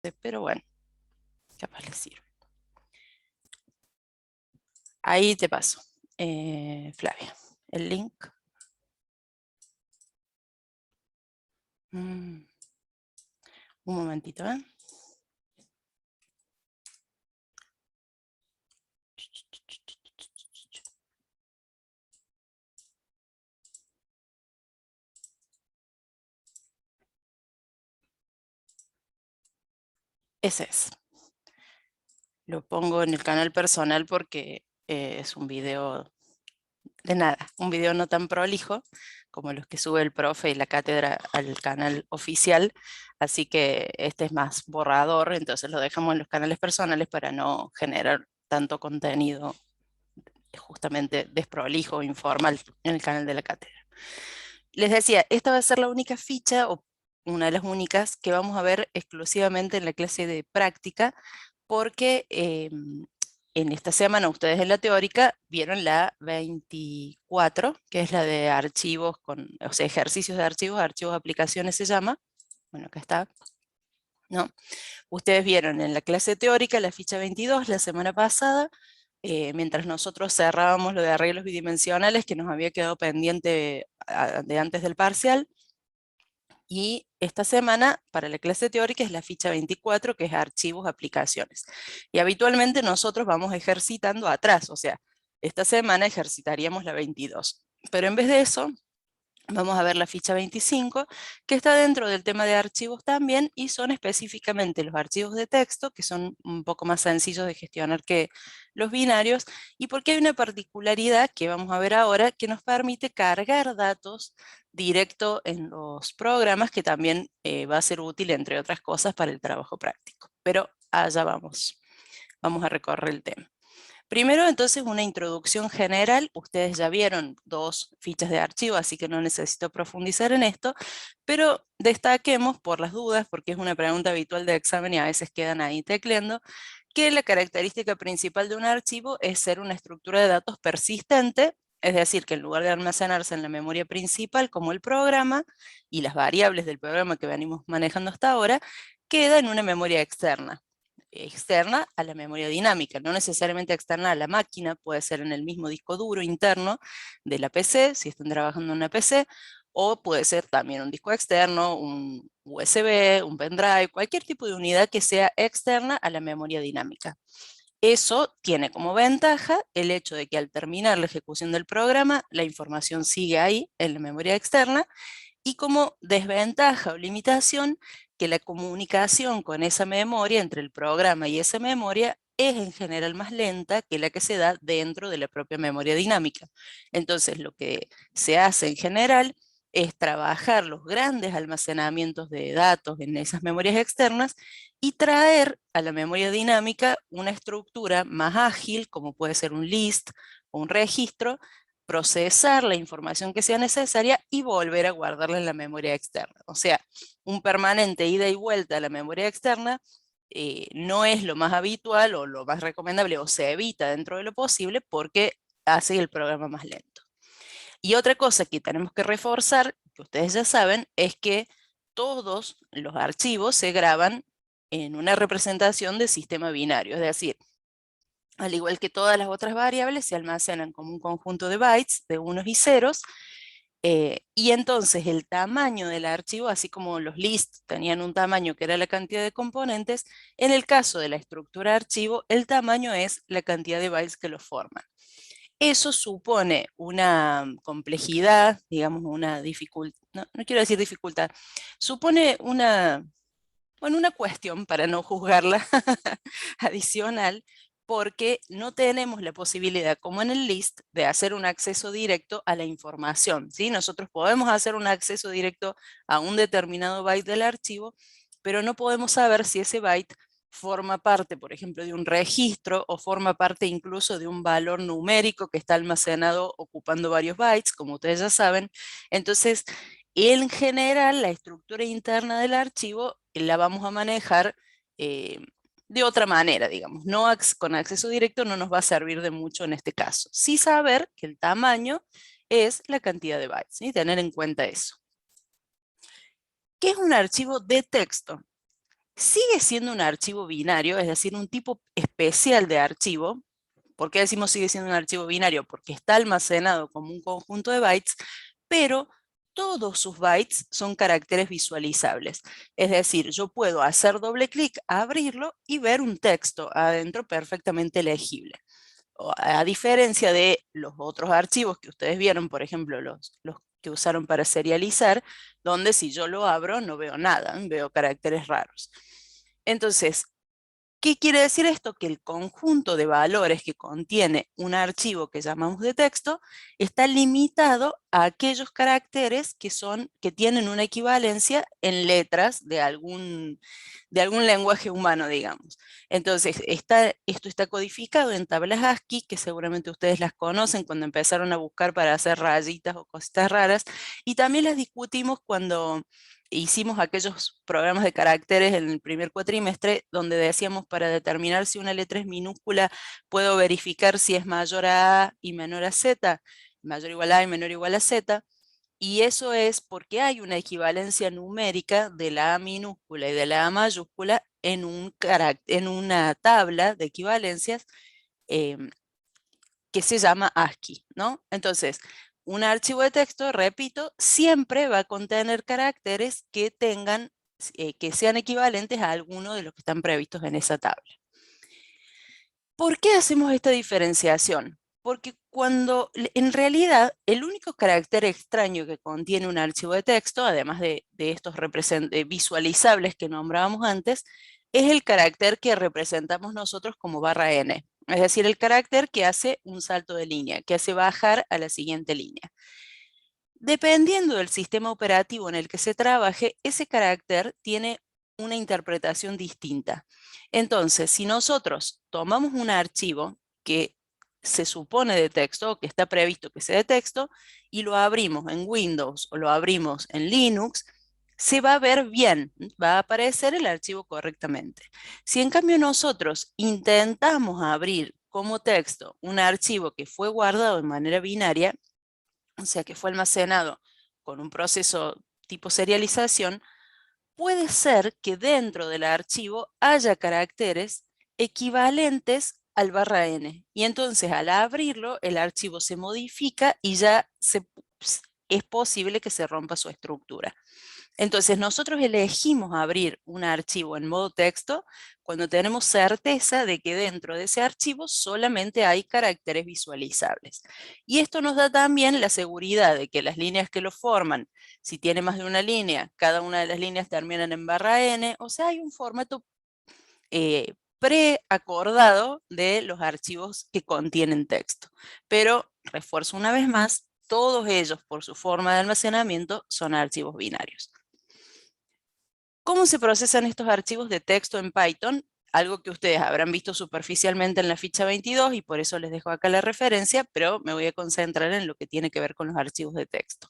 sé, pero bueno, capaz les sirve. Ahí te paso, Flavia, el link. Un momentito, ¿eh? Ese es. Lo pongo en el canal personal porque es un video de nada, un video no tan prolijo como los que sube el profe y la cátedra al canal oficial, así que este es más borrador, entonces lo dejamos en los canales personales para no generar tanto contenido justamente desprolijo, informal en el canal de la cátedra. Les decía, esta va a ser la única ficha o una de las únicas que vamos a ver exclusivamente en la clase de práctica, porque en esta semana ustedes en la teórica vieron la 24, que es la de archivos, o sea, ejercicios de archivos, aplicaciones se llama. Bueno, acá está. ¿No? Ustedes vieron en la clase teórica la ficha 22 la semana pasada, mientras nosotros cerrábamos lo de arreglos bidimensionales que nos había quedado pendiente de antes del parcial. Y esta semana, para la clase teórica, es la ficha 24, que es archivos, aplicaciones. Y habitualmente nosotros vamos ejercitando atrás, o sea, esta semana ejercitaríamos la 22. Pero en vez de eso, vamos a ver la ficha 25, que está dentro del tema de archivos también, y son específicamente los archivos de texto, que son un poco más sencillos de gestionar que los binarios, y porque hay una particularidad que vamos a ver ahora, que nos permite cargar datos directo en los programas, que también va a ser útil, entre otras cosas, para el trabajo práctico. Pero allá vamos. Vamos a recorrer el tema. Primero, entonces, una introducción general. Ustedes ya vieron 2 fichas de archivo, así que no necesito profundizar en esto, pero destaquemos por las dudas, porque es una pregunta habitual de examen y a veces quedan ahí tecleando, que la característica principal de un archivo es ser una estructura de datos persistente, es decir, que en lugar de almacenarse en la memoria principal como el programa y las variables del programa que venimos manejando hasta ahora, queda en una memoria externa a la memoria dinámica, no necesariamente externa a la máquina, puede ser en el mismo disco duro interno de la PC, si están trabajando en una PC, o puede ser también un disco externo, un USB, un pendrive, cualquier tipo de unidad que sea externa a la memoria dinámica. Eso tiene como ventaja el hecho de que al terminar la ejecución del programa, la información sigue ahí en la memoria externa, y como desventaja o limitación, que la comunicación con esa memoria, entre el programa y esa memoria, es en general más lenta que la que se da dentro de la propia memoria dinámica. Entonces, lo que se hace en general es trabajar los grandes almacenamientos de datos en esas memorias externas y traer a la memoria dinámica una estructura más ágil, como puede ser un list o un registro, procesar la información que sea necesaria y volver a guardarla en la memoria externa. O sea, un permanente ida y vuelta a la memoria externa no es lo más habitual o lo más recomendable, o se evita dentro de lo posible porque hace el programa más lento. Y otra cosa que tenemos que reforzar, que ustedes ya saben, es que todos los archivos se graban en una representación de sistema binario, es decir, al igual que todas las otras variables, se almacenan como un conjunto de bytes de unos y ceros, y entonces el tamaño del archivo, así como los lists tenían un tamaño que era la cantidad de componentes, en el caso de la estructura de archivo, el tamaño es la cantidad de bytes que lo forman. Eso supone una complejidad, digamos, una dificultad, no quiero decir dificultad, supone una cuestión, para no juzgarla, adicional, porque no tenemos la posibilidad, como en el list, de hacer un acceso directo a la información, ¿sí? Nosotros podemos hacer un acceso directo a un determinado byte del archivo, pero no podemos saber si ese byte forma parte, por ejemplo, de un registro o forma parte incluso de un valor numérico que está almacenado ocupando varios bytes, como ustedes ya saben. Entonces, en general, la estructura interna del archivo la vamos a manejar de otra manera, digamos. No con acceso directo no nos va a servir de mucho en este caso. Sí saber que el tamaño es la cantidad de bytes, y tener en cuenta eso. ¿Qué es un archivo de texto? sigue siendo un archivo binario, es decir, un tipo especial de archivo. ¿Por qué decimos sigue siendo un archivo binario? Porque está almacenado como un conjunto de bytes, pero todos sus bytes son caracteres visualizables. Es decir, yo puedo hacer doble clic, abrirlo y ver un texto adentro perfectamente legible. A diferencia de los otros archivos que ustedes vieron, por ejemplo, los que usaron para serializar, donde si yo lo abro no veo nada, veo caracteres raros. Entonces, ¿qué quiere decir esto? Que el conjunto de valores que contiene un archivo que llamamos de texto está limitado a aquellos caracteres que tienen una equivalencia en letras de algún lenguaje humano, digamos. Entonces, esto está codificado en tablas ASCII, que seguramente ustedes las conocen cuando empezaron a buscar para hacer rayitas o cositas raras, y también las discutimos cuando hicimos aquellos programas de caracteres en el primer cuatrimestre donde decíamos para determinar si una letra es minúscula, puedo verificar si es mayor a A y menor a Z, mayor o igual a y menor o igual a Z, y eso es porque hay una equivalencia numérica de la A minúscula y de la A mayúscula en una tabla de equivalencias em, que se llama ASCII, ¿no? Entonces, un archivo de texto, repito, siempre va a contener caracteres que que sean equivalentes a alguno de los que están previstos en esa tabla. ¿Por qué hacemos esta diferenciación? Porque en realidad, el único carácter extraño que contiene un archivo de texto, además de estos visualizables que nombrábamos antes, es el carácter que representamos nosotros como ~n. Es decir, el carácter que hace un salto de línea, que hace bajar a la siguiente línea. Dependiendo del sistema operativo en el que se trabaje, ese carácter tiene una interpretación distinta. Entonces, si nosotros tomamos un archivo que se supone de texto, o que está previsto que sea de texto, y lo abrimos en Windows o lo abrimos en Linux, se va a ver bien, va a aparecer el archivo correctamente. Si en cambio nosotros intentamos abrir como texto un archivo que fue guardado de manera binaria, o sea que fue almacenado con un proceso tipo serialización, puede ser que dentro del archivo haya caracteres equivalentes al ~n. Y entonces al abrirlo, el archivo se modifica y es posible que se rompa su estructura. Entonces, nosotros elegimos abrir un archivo en modo texto cuando tenemos certeza de que dentro de ese archivo solamente hay caracteres visualizables. Y esto nos da también la seguridad de que las líneas que lo forman, si tiene más de una línea, cada una de las líneas terminan en ~n, o sea, hay un formato preacordado de los archivos que contienen texto. Pero, refuerzo una vez más, todos ellos, por su forma de almacenamiento, son archivos binarios. ¿Cómo se procesan estos archivos de texto en Python? Algo que ustedes habrán visto superficialmente en la ficha 22 y por eso les dejo acá la referencia, pero me voy a concentrar en lo que tiene que ver con los archivos de texto.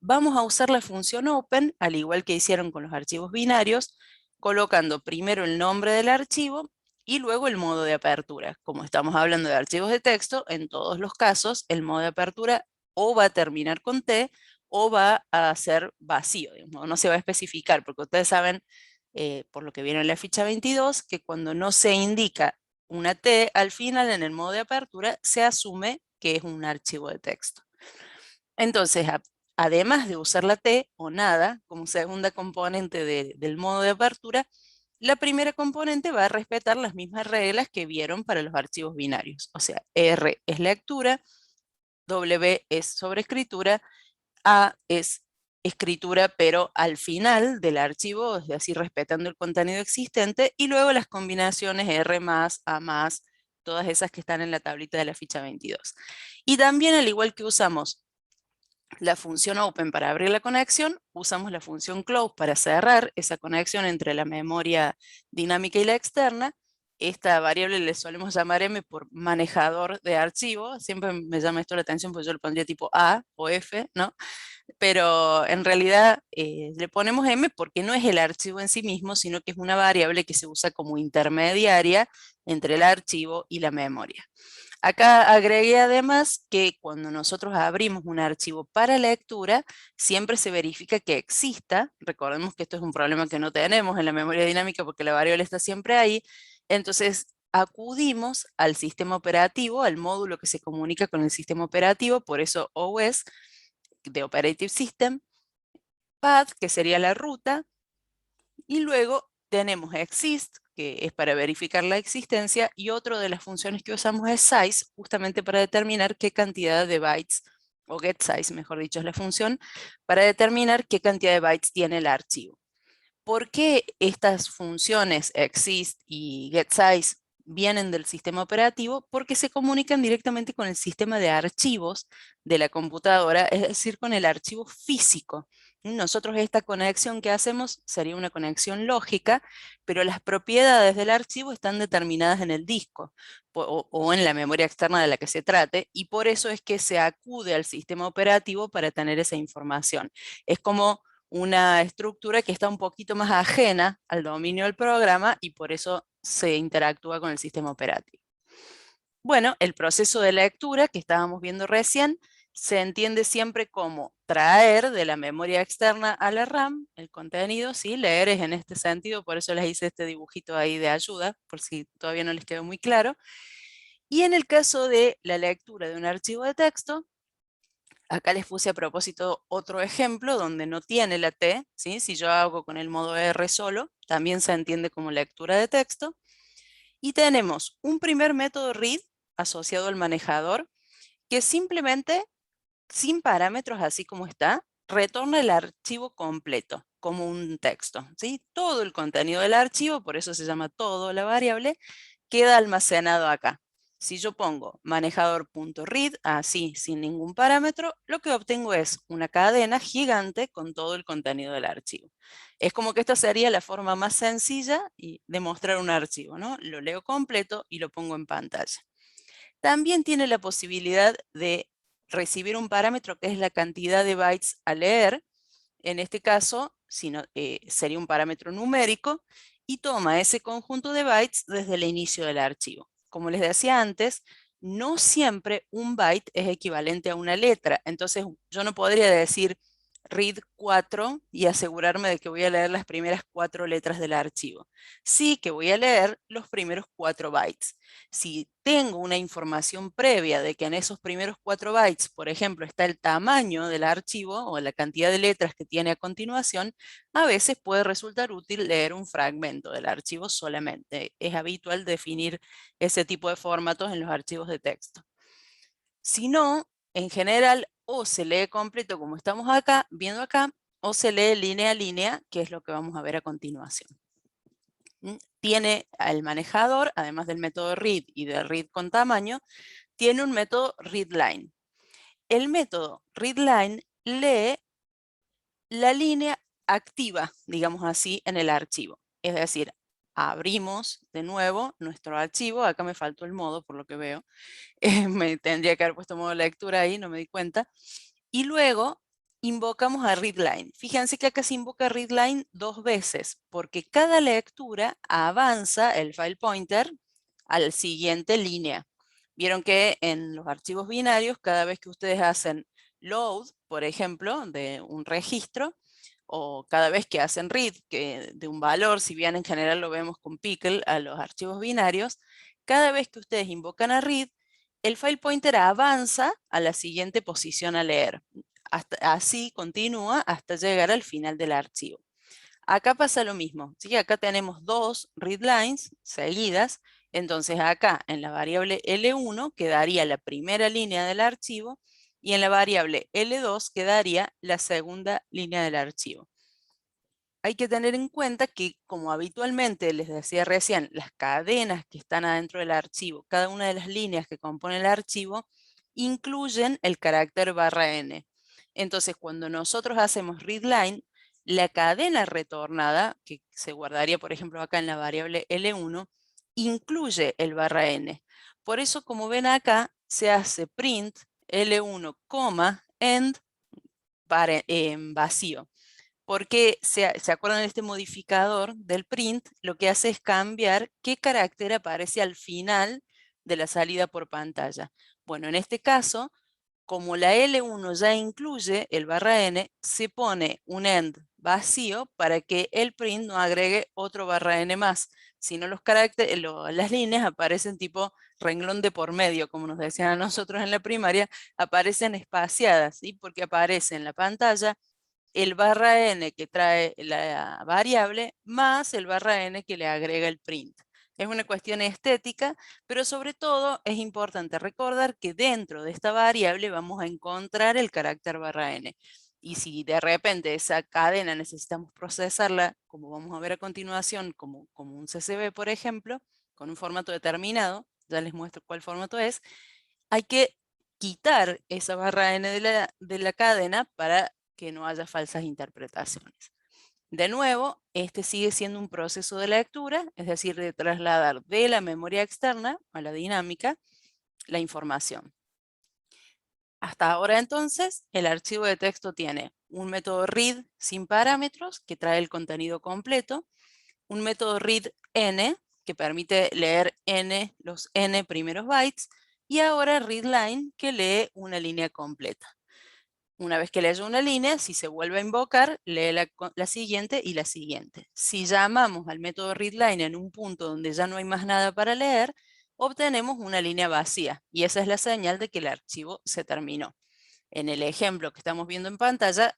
Vamos a usar la función open, al igual que hicieron con los archivos binarios, colocando primero el nombre del archivo y luego el modo de apertura. Como estamos hablando de archivos de texto, en todos los casos el modo de apertura o va a terminar con T o va a ser vacío, digamos, no se va a especificar, porque ustedes saben, por lo que vieron en la ficha 22, que cuando no se indica una T al final en el modo de apertura, se asume que es un archivo de texto. Entonces, además de usar la T o nada como segunda componente del modo de apertura, la primera componente va a respetar las mismas reglas que vieron para los archivos binarios. O sea, R es lectura, W es sobreescritura, A es escritura, pero al final del archivo, es decir, respetando el contenido existente, y luego las combinaciones R más, A más, todas esas que están en la tablita de la ficha 22. Y también, al igual que usamos la función open para abrir la conexión, usamos la función close para cerrar esa conexión entre la memoria dinámica y la externa. Esta variable le solemos llamar M por manejador de archivo. Siempre me llama esto la atención porque yo le pondría tipo A o F, ¿no? Pero en realidad le ponemos M porque no es el archivo en sí mismo, sino que es una variable que se usa como intermediaria entre el archivo y la memoria. Acá agregué además que cuando nosotros abrimos un archivo para lectura, siempre se verifica que exista. Recordemos que esto es un problema que no tenemos en la memoria dinámica porque la variable está siempre ahí. Entonces, acudimos al sistema operativo, al módulo que se comunica con el sistema operativo, por eso OS, de Operative System, path, que sería la ruta, y luego tenemos exist, que es para verificar la existencia, y otra de las funciones que usamos es size, justamente para determinar qué cantidad de bytes, o getSize, mejor dicho, es la función, para determinar qué cantidad de bytes tiene el archivo. ¿Por qué estas funciones exist y getSize vienen del sistema operativo? Porque se comunican directamente con el sistema de archivos de la computadora, es decir, con el archivo físico. Nosotros esta conexión que hacemos sería una conexión lógica, pero las propiedades del archivo están determinadas en el disco o en la memoria externa de la que se trate, y por eso es que se acude al sistema operativo para tener esa información. Es como una estructura que está un poquito más ajena al dominio del programa y por eso se interactúa con el sistema operativo. Bueno, el proceso de lectura que estábamos viendo recién se entiende siempre como traer de la memoria externa a la RAM el contenido, ¿sí? Leer es en este sentido, por eso les hice este dibujito ahí de ayuda, por si todavía no les quedó muy claro. Y en el caso de la lectura de un archivo de texto, acá les puse a propósito otro ejemplo donde no tiene la T, ¿sí? Si yo hago con el modo R solo, también se entiende como lectura de texto. Y tenemos un primer método read asociado al manejador que simplemente, sin parámetros así como está, retorna el archivo completo como un texto, ¿sí? Todo el contenido del archivo, por eso se llama todo la variable, queda almacenado acá. Si yo pongo manejador.read, así, sin ningún parámetro, lo que obtengo es una cadena gigante con todo el contenido del archivo. Es como que esta sería la forma más sencilla de mostrar un archivo, ¿no? Lo leo completo y lo pongo en pantalla. También tiene la posibilidad de recibir un parámetro que es la cantidad de bytes a leer. En este caso, sería un parámetro numérico y toma ese conjunto de bytes desde el inicio del archivo. Como les decía antes, no siempre un byte es equivalente a una letra. Entonces, yo no podría decir read 4 y asegurarme de que voy a leer las primeras 4 letras del archivo. Sí que voy a leer los primeros 4 bytes. Si tengo una información previa de que en esos primeros 4 bytes, por ejemplo, está el tamaño del archivo o la cantidad de letras que tiene a continuación, a veces puede resultar útil leer un fragmento del archivo solamente. Es habitual definir ese tipo de formatos en los archivos de texto. Si no, en general, o se lee completo como estamos acá, viendo acá, o se lee línea a línea, que es lo que vamos a ver a continuación. Tiene el manejador, además del método read y de read con tamaño, tiene un método readLine. El método readLine lee la línea activa, digamos así, en el archivo. Es decir, abrimos de nuevo nuestro archivo. Acá me faltó el modo, por lo que veo. Me tendría que haber puesto modo lectura ahí, no me di cuenta. Y luego invocamos a readLine. Fíjense que acá se invoca readLine 2 veces, porque cada lectura avanza el file pointer a la siguiente línea. Vieron que en los archivos binarios, cada vez que ustedes hacen load, por ejemplo, de un registro, o cada vez que hacen read de un valor, si bien en general lo vemos con pickle a los archivos binarios, cada vez que ustedes invocan a read, el file pointer avanza a la siguiente posición a leer. Así continúa hasta llegar al final del archivo. Acá pasa lo mismo, ¿sí? Acá tenemos 2 readlines seguidas, entonces acá en la variable L1 quedaría la primera línea del archivo y en la variable L2 quedaría la segunda línea del archivo. Hay que tener en cuenta que, como habitualmente les decía recién, las cadenas que están adentro del archivo, cada una de las líneas que componen el archivo, incluyen el carácter /n. Entonces, cuando nosotros hacemos readline, la cadena retornada, que se guardaría, por ejemplo, acá en la variable L1, incluye el /n. Por eso, como ven acá, se hace print L1, end vacío. Porque se acuerdan de este modificador del print, lo que hace es cambiar qué carácter aparece al final de la salida por pantalla. Bueno, en este caso, como la L1 ya incluye el /n, se pone un end vacío para que el print no agregue otro /n más. Si no, los caracteres, las líneas aparecen tipo renglón de por medio, como nos decían a nosotros en la primaria, aparecen espaciadas, ¿sí? Porque aparece en la pantalla el /n que trae la variable más el /n que le agrega el print. Es una cuestión estética, pero sobre todo es importante recordar que dentro de esta variable vamos a encontrar el carácter /n. Y si de repente esa cadena necesitamos procesarla, como vamos a ver a continuación, como un CSV, por ejemplo, con un formato determinado, ya les muestro cuál formato es, hay que quitar esa /n de la cadena para que no haya falsas interpretaciones. De nuevo, este sigue siendo un proceso de lectura, es decir, de trasladar de la memoria externa a la dinámica la información. Hasta ahora entonces, el archivo de texto tiene un método read sin parámetros que trae el contenido completo, un método readN que permite leer los n primeros bytes, y ahora readLine que lee una línea completa. Una vez que leyó una línea, si se vuelve a invocar, lee la siguiente y la siguiente. Si llamamos al método readLine en un punto donde ya no hay más nada para leer, obtenemos una línea vacía, y esa es la señal de que el archivo se terminó. En el ejemplo que estamos viendo en pantalla,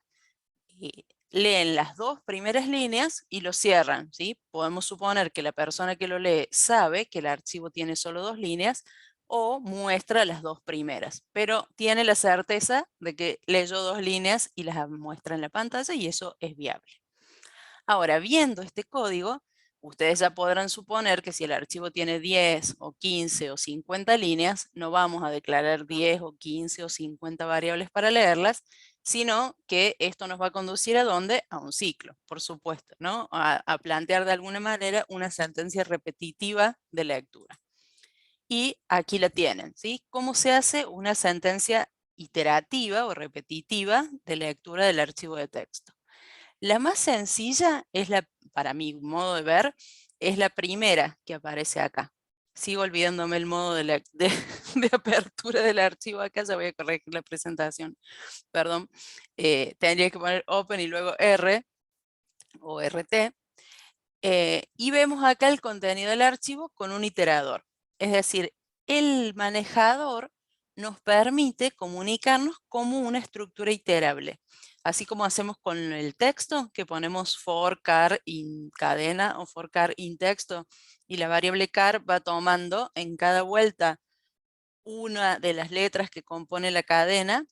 leen las dos primeras líneas y lo cierran, ¿sí? Podemos suponer que la persona que lo lee sabe que el archivo tiene solo 2 líneas, o muestra las 2 primeras, pero tiene la certeza de que leyó 2 líneas y las muestra en la pantalla, y eso es viable. Ahora, viendo este código, ustedes ya podrán suponer que si el archivo tiene 10 o 15 o 50 líneas, no vamos a declarar 10 o 15 o 50 variables para leerlas, sino que esto nos va a conducir ¿a dónde? A un ciclo, por supuesto, ¿no? A plantear de alguna manera una sentencia repetitiva de lectura. Y aquí la tienen, ¿sí? ¿Cómo se hace una sentencia iterativa o repetitiva de lectura del archivo de texto? La más sencilla es para mi modo de ver, es la primera que aparece acá. Sigo olvidándome el modo de apertura del archivo acá, ya voy a corregir la presentación, perdón. Tendría que poner open y luego R o RT. Y vemos acá el contenido del archivo con un iterador. Es decir, el manejador nos permite comunicarnos como una estructura iterable. Así como hacemos con el texto, que ponemos for char in cadena o for char in texto, y la variable char va tomando en cada vuelta una de las letras que compone la cadena.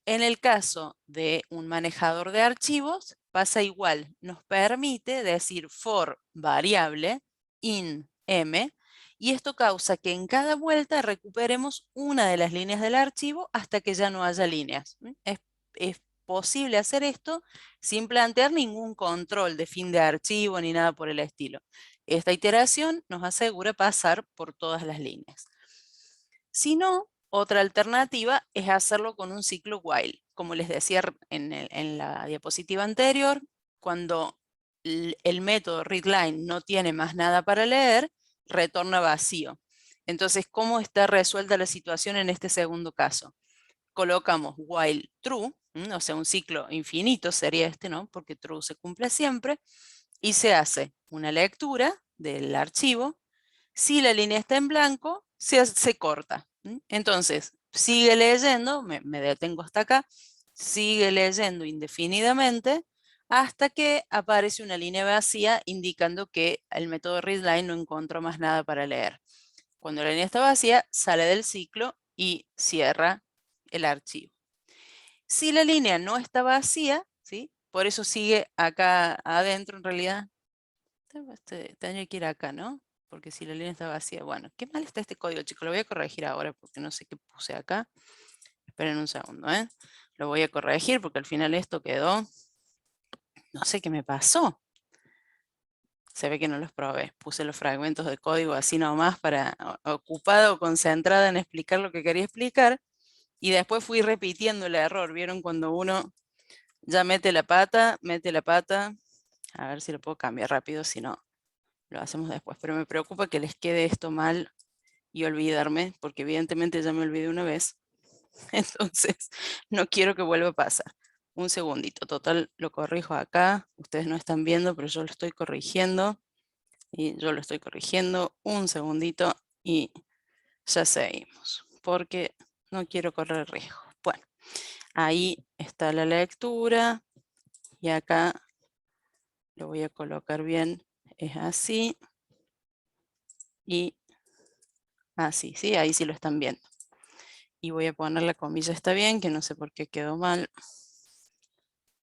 En el caso de un manejador de archivos, pasa igual. Nos permite decir for variable in m, y esto causa que en cada vuelta recuperemos una de las líneas del archivo hasta que ya no haya líneas. Es posible hacer esto sin plantear ningún control de fin de archivo ni nada por el estilo. Esta iteración nos asegura pasar por todas las líneas. Si no, otra alternativa es hacerlo con un ciclo while. Como les decía en la diapositiva anterior, cuando el método readLine no tiene más nada para leer, retorna vacío. Entonces, ¿cómo está resuelta la situación en este segundo caso? Colocamos while true, o sea, un ciclo infinito sería este, ¿no? Porque true se cumple siempre, y se hace una lectura del archivo. Si la línea está en blanco, se corta. Entonces, sigue leyendo, me detengo hasta acá, sigue leyendo indefinidamente hasta que aparece una línea vacía indicando que el método readLine no encontró más nada para leer. Cuando la línea está vacía, sale del ciclo y cierra el archivo. Si la línea no está vacía, ¿sí? Por eso sigue acá adentro en realidad. Tendría que ir acá, ¿no? Porque si la línea está vacía. Bueno, qué mal está este código, chicos. Lo voy a corregir ahora porque no sé qué puse acá. Esperen un segundo, ¿eh? Lo voy a corregir porque al final esto quedó. No sé qué me pasó. Se ve que no los probé. Puse los fragmentos de código así nomás para ocupada o concentrada en explicar lo que quería explicar. Y después fui repitiendo el error. ¿Vieron cuando uno ya mete la pata? Mete la pata. A ver si lo puedo cambiar rápido, si no, lo hacemos después. Pero me preocupa que les quede esto mal y olvidarme, porque evidentemente ya me olvidé una vez. Entonces, no quiero que vuelva a pasar. Un segundito, total, lo corrijo acá. Ustedes no están viendo, pero yo lo estoy corrigiendo. Y yo lo estoy corrigiendo. Un segundito y ya seguimos, porque no quiero correr riesgo. Bueno, ahí está la lectura. Y acá lo voy a colocar bien. Es así. Y así, ¿sí? Ahí sí lo están viendo. Y voy a poner la comilla está bien, que no sé por qué quedó mal.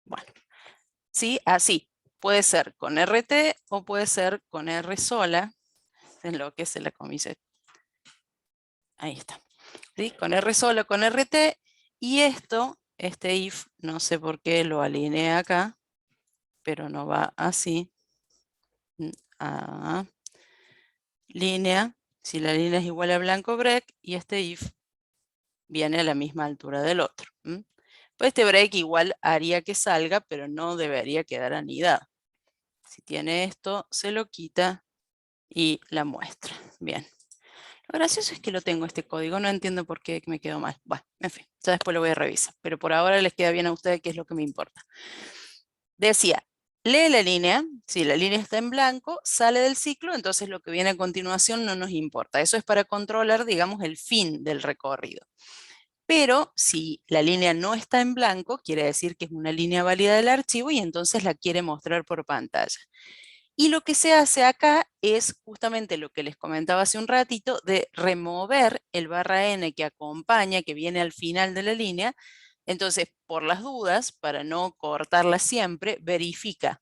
Bueno, sí, así. Puede ser con RT o puede ser con R sola, en lo que es la comilla. Ahí está. ¿Sí? Con R sola, con RT. Y esto, este if, no sé por qué lo alineé acá, pero no va así. A línea, si la línea es igual a blanco break, y este if viene a la misma altura del otro. Pues este break igual haría que salga, pero no debería quedar anidado. Si tiene esto, se lo quita y la muestra. Bien. Lo gracioso es que lo tengo este código, no entiendo por qué me quedó mal. Bueno, en fin, ya después lo voy a revisar, pero por ahora les queda bien a ustedes, que es lo que me importa. Decía, lee la línea, si la línea está en blanco, sale del ciclo, entonces lo que viene a continuación no nos importa. Eso es para controlar, digamos, el fin del recorrido. Pero si la línea no está en blanco, quiere decir que es una línea válida del archivo y entonces la quiere mostrar por pantalla. Y lo que se hace acá es justamente lo que les comentaba hace un ratito, de remover el /n que acompaña, que viene al final de la línea. Entonces, por las dudas, para no cortarla siempre, verifica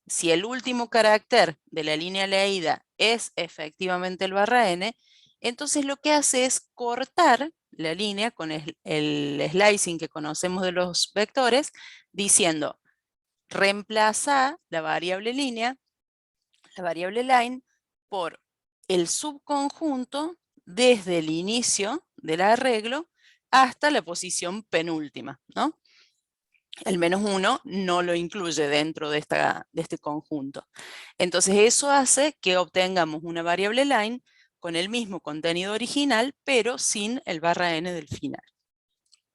si el último carácter de la línea leída es efectivamente el /n. Entonces lo que hace es cortar la línea con el slicing que conocemos de los vectores, diciendo, reemplaza la variable línea, la variable line, por el subconjunto desde el inicio del arreglo hasta la posición penúltima, ¿no? El -1 no lo incluye dentro de este conjunto. Entonces eso hace que obtengamos una variable line con el mismo contenido original, pero sin el /n del final.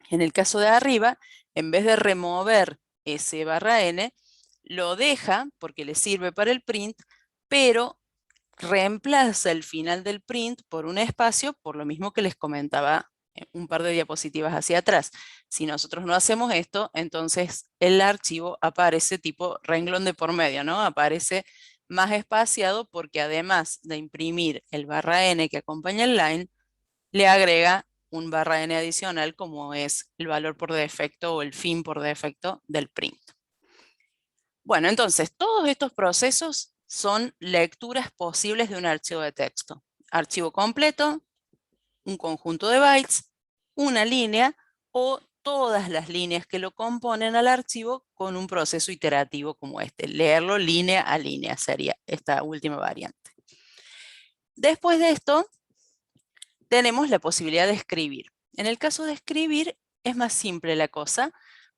En el caso de arriba, en vez de remover ese /n, lo deja porque le sirve para el print, pero reemplaza el final del print por un espacio, por lo mismo que les comentaba un par de diapositivas hacia atrás. Si nosotros no hacemos esto, entonces el archivo aparece tipo renglón de por medio, ¿no? Aparece más espaciado porque además de imprimir el /n que acompaña el line, le agrega un /n adicional como es el valor por defecto o el fin por defecto del print. Bueno, entonces todos estos procesos son lecturas posibles de un archivo de texto. Archivo completo, un conjunto de bytes, una línea o todas las líneas que lo componen al archivo con un proceso iterativo como este. Leerlo línea a línea sería esta última variante. Después de esto, tenemos la posibilidad de escribir. En el caso de escribir es más simple la cosa,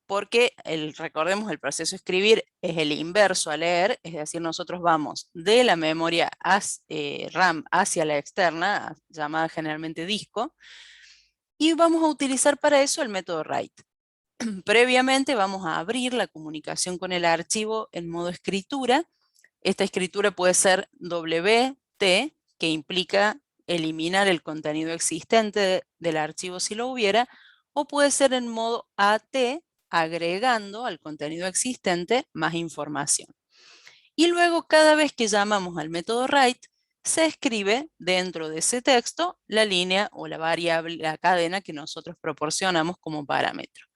porque recordemos, el proceso de escribir es el inverso a leer, es decir, nosotros vamos de la memoria RAM hacia la externa, llamada generalmente disco, y vamos a utilizar para eso el método write. Previamente vamos a abrir la comunicación con el archivo en modo escritura. Esta escritura puede ser WT, que implica eliminar el contenido existente del archivo si lo hubiera, o puede ser en modo AT, agregando al contenido existente más información. Y luego, cada vez que llamamos al método write, se escribe dentro de ese texto la línea o la variable, la cadena que nosotros proporcionamos como parámetro.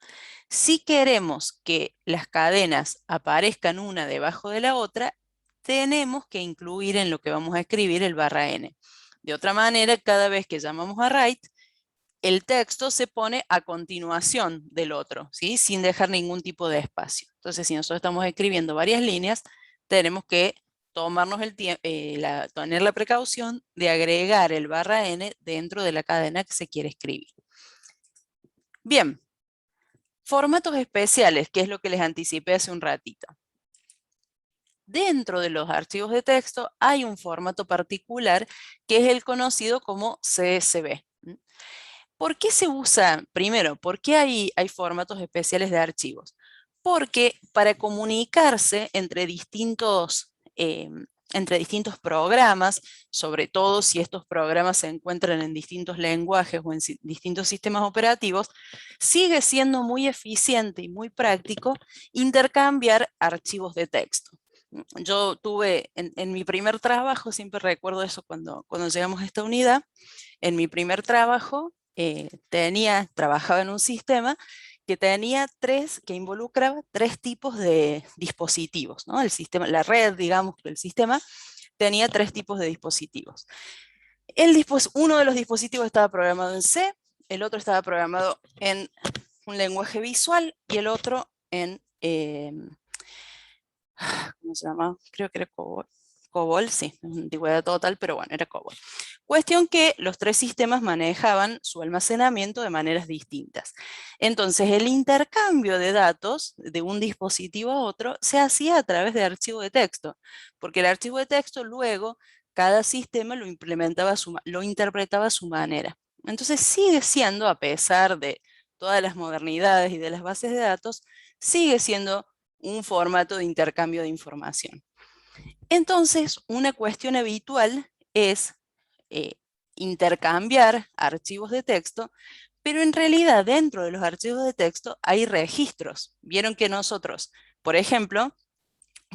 Si queremos que las cadenas aparezcan una debajo de la otra, tenemos que incluir en lo que vamos a escribir el /n. De otra manera, cada vez que llamamos a write, el texto se pone a continuación del otro, ¿sí? Sin dejar ningún tipo de espacio. Entonces, si nosotros estamos escribiendo varias líneas, tenemos que tomarnos tener la precaución de agregar el /n dentro de la cadena que se quiere escribir. Bien, formatos especiales, que es lo que les anticipé hace un ratito. dentro de los archivos de texto hay un formato particular que es el conocido como CSV. ¿Por qué se usa? Primero, ¿por qué hay formatos especiales de archivos? Porque para comunicarse entre distintos programas, sobre todo si estos programas se encuentran en distintos lenguajes o en distintos sistemas operativos, sigue siendo muy eficiente y muy práctico intercambiar archivos de texto. Yo tuve en mi primer trabajo, siempre recuerdo eso cuando llegamos a esta unidad, en mi primer trabajo trabajaba en un sistema que involucraba 3 tipos de dispositivos, ¿no? El sistema, la red, digamos, el sistema tenía 3 tipos de dispositivos. Uno de los dispositivos estaba programado en C, el otro estaba programado en un lenguaje visual y el otro en, ¿cómo se llama? Creo que era COBOL. COBOL, sí, antigüedad total, pero bueno, era COBOL. Cuestión que los 3 sistemas manejaban su almacenamiento de maneras distintas. Entonces, el intercambio de datos de un dispositivo a otro se hacía a través de archivo de texto, porque el archivo de texto luego cada sistema lo interpretaba a su manera. Entonces, sigue siendo, a pesar de todas las modernidades y de las bases de datos, sigue siendo un formato de intercambio de información. Entonces, una cuestión habitual es eh, intercambiar archivos de texto, pero en realidad dentro de los archivos de texto hay registros. Vieron que nosotros, por ejemplo,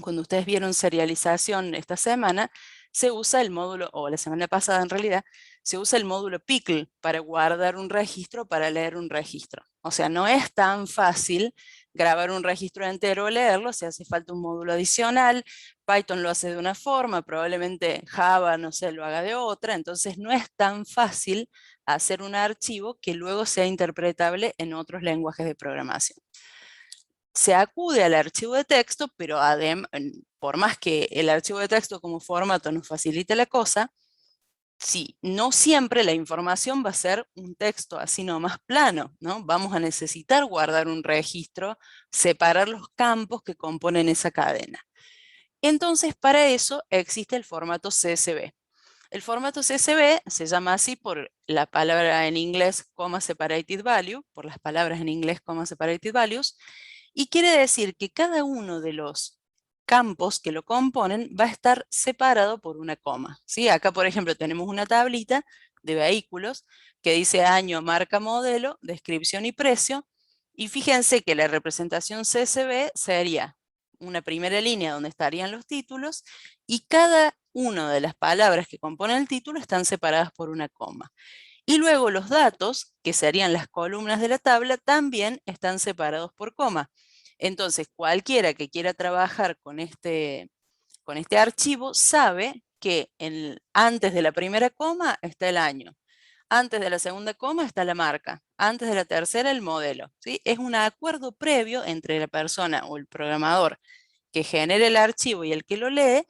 cuando ustedes vieron serialización esta semana, se usa el módulo, o la semana pasada en realidad, se usa el módulo Pickle para guardar un registro, para leer un registro. O sea, no es tan fácil grabar un registro entero o leerlo, se hace falta un módulo adicional, Python lo hace de una forma, probablemente Java, no sé, lo haga de otra, entonces no es tan fácil hacer un archivo que luego sea interpretable en otros lenguajes de programación. Se acude al archivo de texto, pero por más que el archivo de texto como formato nos facilite la cosa, sí, no siempre la información va a ser un texto así nomás plano, ¿no? Vamos a necesitar guardar un registro, separar los campos que componen esa cadena. Entonces, para eso existe el formato CSV. El formato CSV se llama así por la palabra en inglés, comma separated value, por las palabras en inglés, comma separated values, y quiere decir que cada uno de los campos que lo componen va a estar separado por una coma, ¿sí? Acá, por ejemplo, tenemos una tablita de vehículos que dice año, marca, modelo, descripción y precio. Y fíjense que la representación CSV sería una primera línea donde estarían los títulos y cada una de las palabras que componen el título están separadas por una coma. Y luego los datos, que serían las columnas de la tabla, también están separados por coma. Entonces, cualquiera que quiera trabajar con este archivo sabe que antes de la primera coma está el año, antes de la segunda coma está la marca, antes de la tercera el modelo, ¿sí? Es un acuerdo previo entre la persona o el programador que genera el archivo y el que lo lee,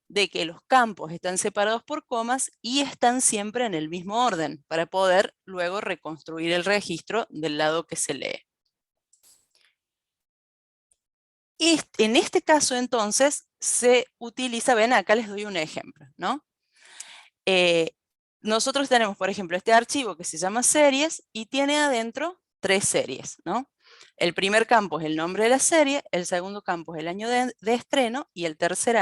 de que los campos están separados por comas y están siempre en el mismo orden para poder luego reconstruir el registro del lado que se lee. En este caso, entonces, se utiliza, ven, acá les doy un ejemplo, ¿no? Nosotros tenemos, por ejemplo, este archivo que se llama series y tiene adentro 3 series, ¿no? El primer campo es el nombre de la serie, el segundo campo es el año de estreno y el tercer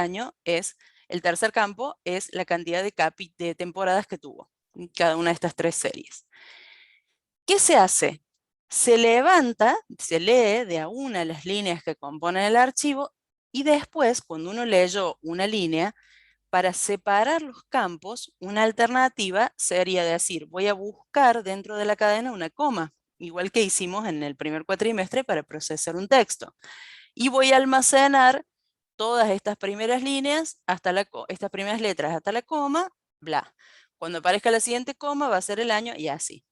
campo es la cantidad de temporadas que tuvo cada una de estas 3 series. ¿Qué se hace? Se levanta, se lee de a una las líneas que componen el archivo y después, cuando uno leyó una línea, para separar los campos, una alternativa sería decir, voy a buscar dentro de la cadena una coma, igual que hicimos en el primer cuatrimestre para procesar un texto. Y voy a almacenar todas estas primeras líneas, estas primeras letras hasta la coma, bla. Cuando aparezca la siguiente coma va a ser el año y así.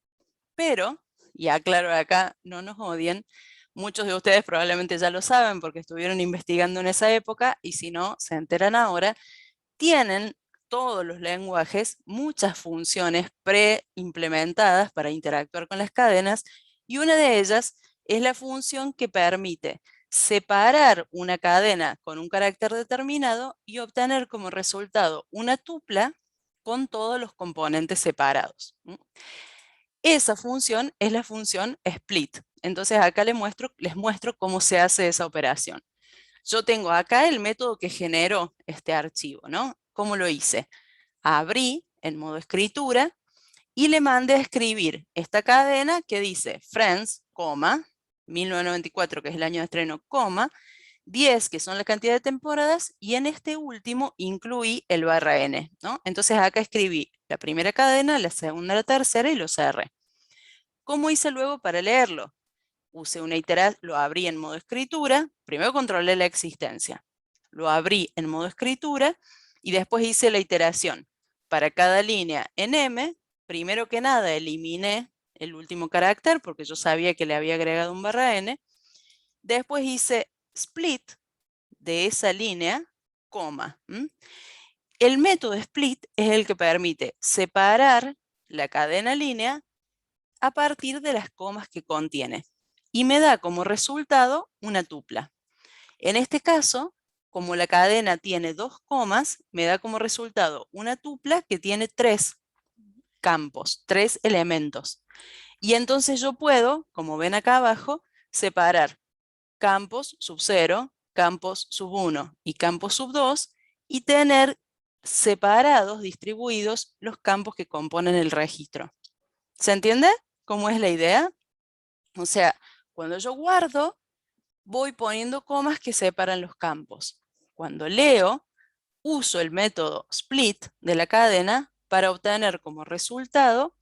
Pero, y aclaro acá, no nos odien, muchos de ustedes probablemente ya lo saben porque estuvieron investigando en esa época y si no, se enteran ahora, tienen todos los lenguajes muchas funciones preimplementadas para interactuar con las cadenas y una de ellas es la función que permite separar una cadena con un carácter determinado y obtener como resultado una tupla con todos los componentes separados. Esa función es la función split. Entonces acá les muestro cómo se hace esa operación. Yo tengo acá el método que generó este archivo, ¿no? ¿Cómo lo hice? Abrí en modo escritura y le mandé a escribir esta cadena que dice Friends, 1994, que es el año de estreno, 10, que son la cantidad de temporadas, y en este último incluí el /n, ¿no? Entonces acá escribí la primera cadena, la segunda, la tercera y lo cerré. ¿Cómo hice luego para leerlo? Usé una iteración, lo abrí en modo escritura, primero controlé la existencia, lo abrí en modo escritura y después hice la iteración. Para cada línea en M, primero que nada eliminé el último carácter porque yo sabía que le había agregado un /n. Después hice split de esa línea, coma. El método split es el que permite separar la cadena línea a partir de las comas que contiene y me da como resultado una tupla. En este caso, como la cadena tiene 2 comas, me da como resultado una tupla que tiene 3 campos, 3 elementos. Y entonces yo puedo, como ven acá abajo, separar campos sub 0, campos sub 1 y campos sub 2 y tener separados, distribuidos, los campos que componen el registro. ¿Se entiende cómo es la idea? O sea, cuando yo guardo, voy poniendo comas que separan los campos. Cuando leo, uso el método split de la cadena para obtener como resultado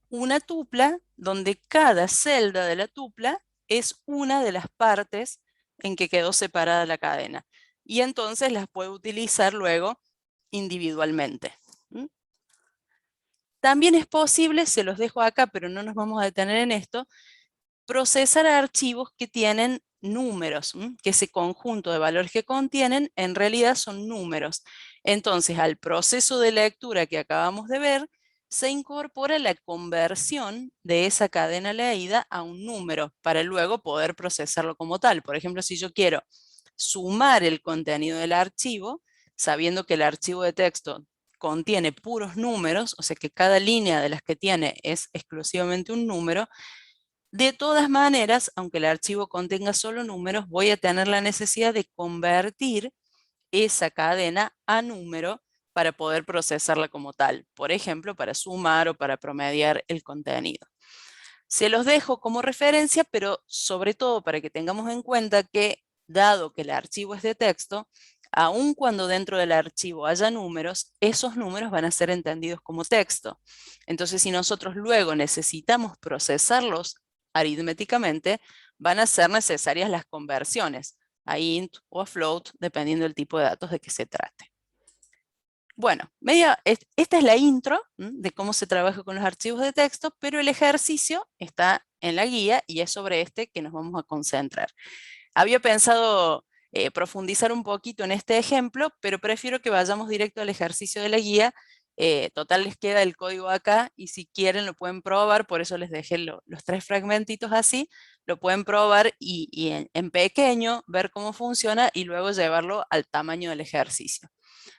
una tupla donde cada celda de la tupla es una de las partes en que quedó separada la cadena. Y entonces las puedo utilizar luego individualmente. También es posible, se los dejo acá, pero no nos vamos a detener en esto, procesar archivos que tienen números, que ese conjunto de valores que contienen en realidad son números. Entonces, al proceso de lectura que acabamos de ver, se incorpora la conversión de esa cadena leída a un número para luego poder procesarlo como tal. Por ejemplo, si yo quiero sumar el contenido del archivo, sabiendo que el archivo de texto contiene puros números, o sea que cada línea de las que tiene es exclusivamente un número, de todas maneras, aunque el archivo contenga solo números, voy a tener la necesidad de convertir esa cadena a número para poder procesarla como tal. Por ejemplo, para sumar o para promediar el contenido. Se los dejo como referencia, pero sobre todo para que tengamos en cuenta que, dado que el archivo es de texto, aun cuando dentro del archivo haya números, esos números van a ser entendidos como texto. Entonces, si nosotros luego necesitamos procesarlos aritméticamente, van a ser necesarias las conversiones a int o a float, dependiendo del tipo de datos de que se trate. Bueno, esta es la intro de cómo se trabaja con los archivos de texto, pero el ejercicio está en la guía y es sobre este que nos vamos a concentrar. Había pensado profundizar un poquito en este ejemplo, pero prefiero que vayamos directo al ejercicio de la guía. Total, les queda el código acá y si quieren lo pueden probar, por eso les dejé los 3 fragmentitos así, lo pueden probar y en pequeño ver cómo funciona y luego llevarlo al tamaño del ejercicio.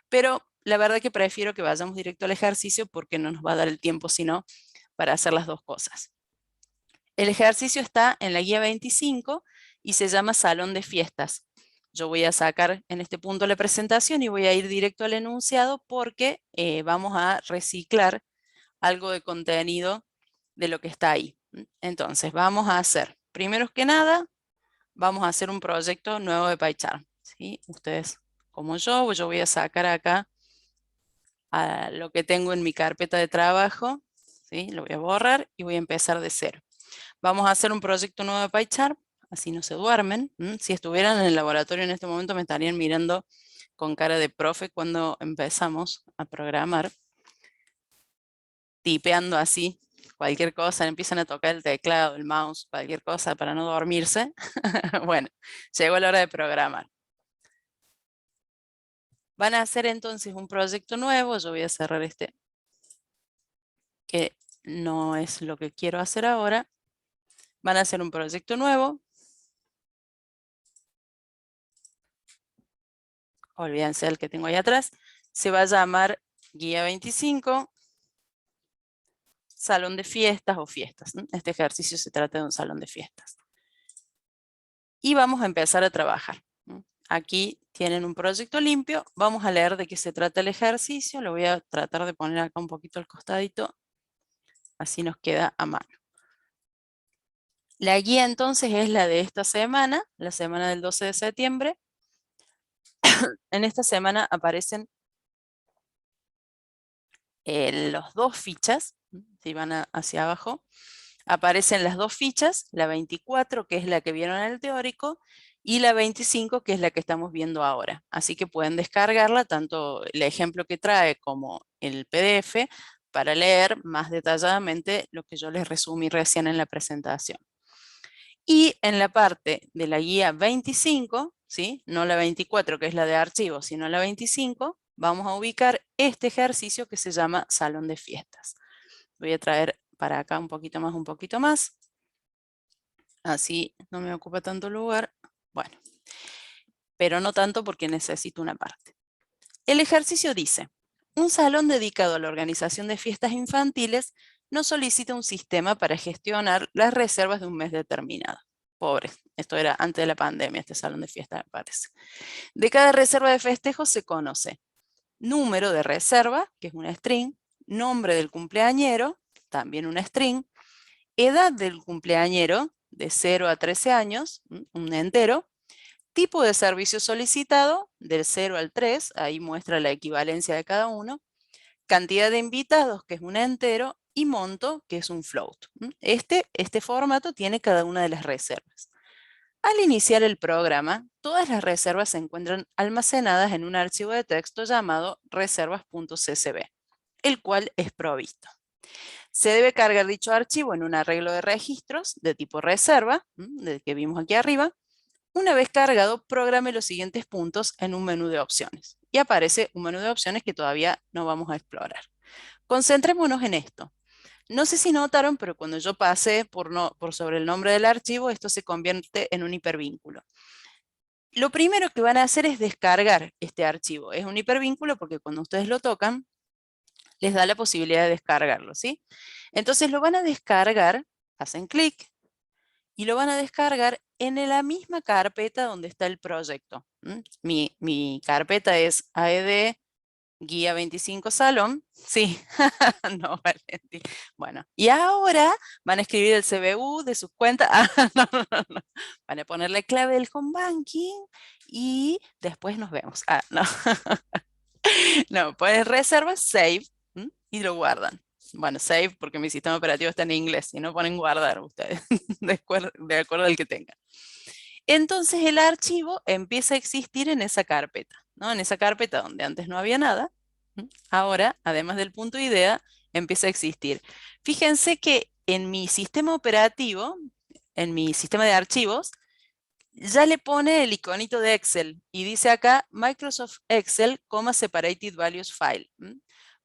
Pero la verdad que prefiero que vayamos directo al ejercicio porque no nos va a dar el tiempo sino para hacer las dos cosas. El ejercicio está en la guía 25 y se llama Salón de Fiestas. Yo voy a sacar en este punto la presentación y voy a ir directo al enunciado porque vamos a reciclar algo de contenido de lo que está ahí. Entonces, vamos a hacer, primero que nada, vamos a hacer un proyecto nuevo de PyCharm. ¿Sí? Ustedes, como yo voy a sacar acá a lo que tengo en mi carpeta de trabajo, ¿sí? Lo voy a borrar y voy a empezar de cero. Vamos a hacer un proyecto nuevo de PyCharm, así no se duermen. Si estuvieran en el laboratorio en este momento me estarían mirando con cara de profe cuando empezamos a programar, tipeando así, cualquier cosa, empiezan a tocar el teclado, el mouse, cualquier cosa para no dormirse. Bueno, llegó la hora de programar. Van a hacer entonces un proyecto nuevo, yo voy a cerrar este, que no es lo que quiero hacer ahora. Van a hacer un proyecto nuevo. olvídense del que tengo ahí atrás, se va a llamar guía 25, salón de fiestas o fiestas. Este ejercicio se trata de un salón de fiestas. Y vamos a empezar a trabajar. Aquí tienen un proyecto limpio. Vamos a leer de qué se trata el ejercicio. Lo voy a tratar de poner acá un poquito al costadito. Así nos queda a mano. La guía entonces es la de esta semana, la semana del 12 de septiembre. En esta semana aparecen las dos fichas. Si van hacia abajo, aparecen las dos fichas, la 24, que es la que vieron en el teórico, y la 25, que es la que estamos viendo ahora. Así que pueden descargarla, tanto el ejemplo que trae como el PDF, para leer más detalladamente lo que yo les resumí recién en la presentación. Y en la parte de la guía 25, ¿sí? No la 24, que es la de archivos, sino la 25, vamos a ubicar este ejercicio que se llama salón de fiestas. Voy a traer para acá un poquito más, un poquito más. Así no me ocupa tanto lugar. Bueno, pero no tanto porque necesito una parte. El ejercicio dice, un salón dedicado a la organización de fiestas infantiles no solicita un sistema para gestionar las reservas de un mes determinado. Pobres, esto era antes de la pandemia, este salón de fiestas me parece. De cada reserva de festejo se conoce número de reserva, que es una string, nombre del cumpleañero, también una string, edad del cumpleañero, de 0 a 13 años, un entero, tipo de servicio solicitado, del 0 al 3, ahí muestra la equivalencia de cada uno, cantidad de invitados, que es un entero, y monto, que es un float. Este formato tiene cada una de las reservas. Al iniciar el programa, todas las reservas se encuentran almacenadas en un archivo de texto llamado reservas.csv, el cual es provisto. Se debe cargar dicho archivo en un arreglo de registros de tipo reserva, del que vimos aquí arriba. Una vez cargado, programe los siguientes puntos en un menú de opciones. Y aparece un menú de opciones que todavía no vamos a explorar. Concentrémonos en esto. No sé si notaron, pero cuando yo pasé por sobre el nombre del archivo, esto se convierte en un hipervínculo. Lo primero que van a hacer es descargar este archivo. Es un hipervínculo porque cuando ustedes lo tocan, les da la posibilidad de descargarlo, ¿sí? Entonces lo van a descargar, hacen clic, y lo van a descargar en la misma carpeta donde está el proyecto. Mi carpeta es AED Guía 25 Salón. Sí, no, Valentín. Bueno, y ahora van a escribir el CBU de sus cuentas. No, no, no, no. Van a poner la clave del home banking y después nos vemos. No. No, pues reserva save y lo guardan. Bueno, save porque mi sistema operativo está en inglés y no ponen guardar ustedes, de acuerdo al que tengan. Entonces el archivo empieza a existir en esa carpeta, ¿no? En esa carpeta donde antes no había nada. Ahora, además del punto idea, empieza a existir. Fíjense que en mi sistema operativo, en mi sistema de archivos, ya le pone el iconito de Excel y dice acá Microsoft Excel, separated values file.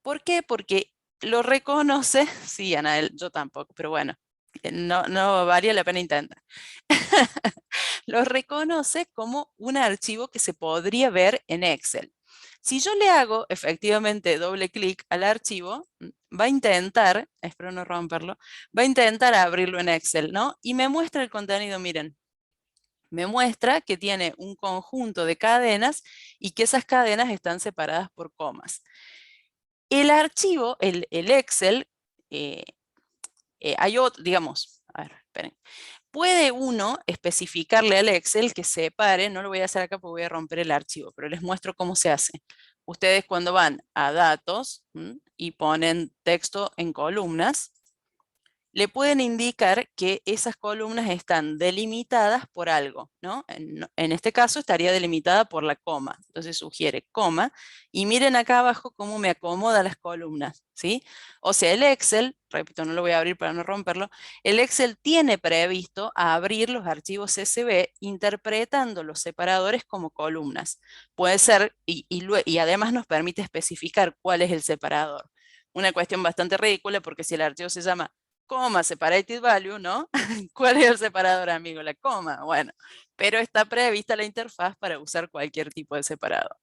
¿Por qué? Porque lo reconoce, sí, Anael, yo tampoco, pero bueno, no valía la pena intentar. Lo reconoce como un archivo que se podría ver en Excel. Si yo le hago efectivamente doble clic al archivo, va a intentar, espero no romperlo, va a intentar abrirlo en Excel, ¿no? Y me muestra el contenido, miren. Me muestra que tiene un conjunto de cadenas y que esas cadenas están separadas por comas. El archivo, el Excel, hay otro, digamos, a ver, esperen. Puede uno especificarle al Excel que separe, no lo voy a hacer acá porque voy a romper el archivo, pero les muestro cómo se hace. Ustedes cuando van a datos y ponen texto en columnas, le pueden indicar que esas columnas están delimitadas por algo, ¿no? En este caso estaría delimitada por la coma. Entonces sugiere coma y miren acá abajo cómo me acomoda las columnas, ¿sí? O sea, el Excel, repito, no lo voy a abrir para no romperlo, el Excel tiene previsto abrir los archivos CSV interpretando los separadores como columnas. Puede ser, y además nos permite especificar cuál es el separador. Una cuestión bastante ridícula porque si el archivo se llama coma, separated value, ¿no? ¿Cuál es el separador, amigo? La coma, bueno, pero está prevista la interfaz para usar cualquier tipo de separador.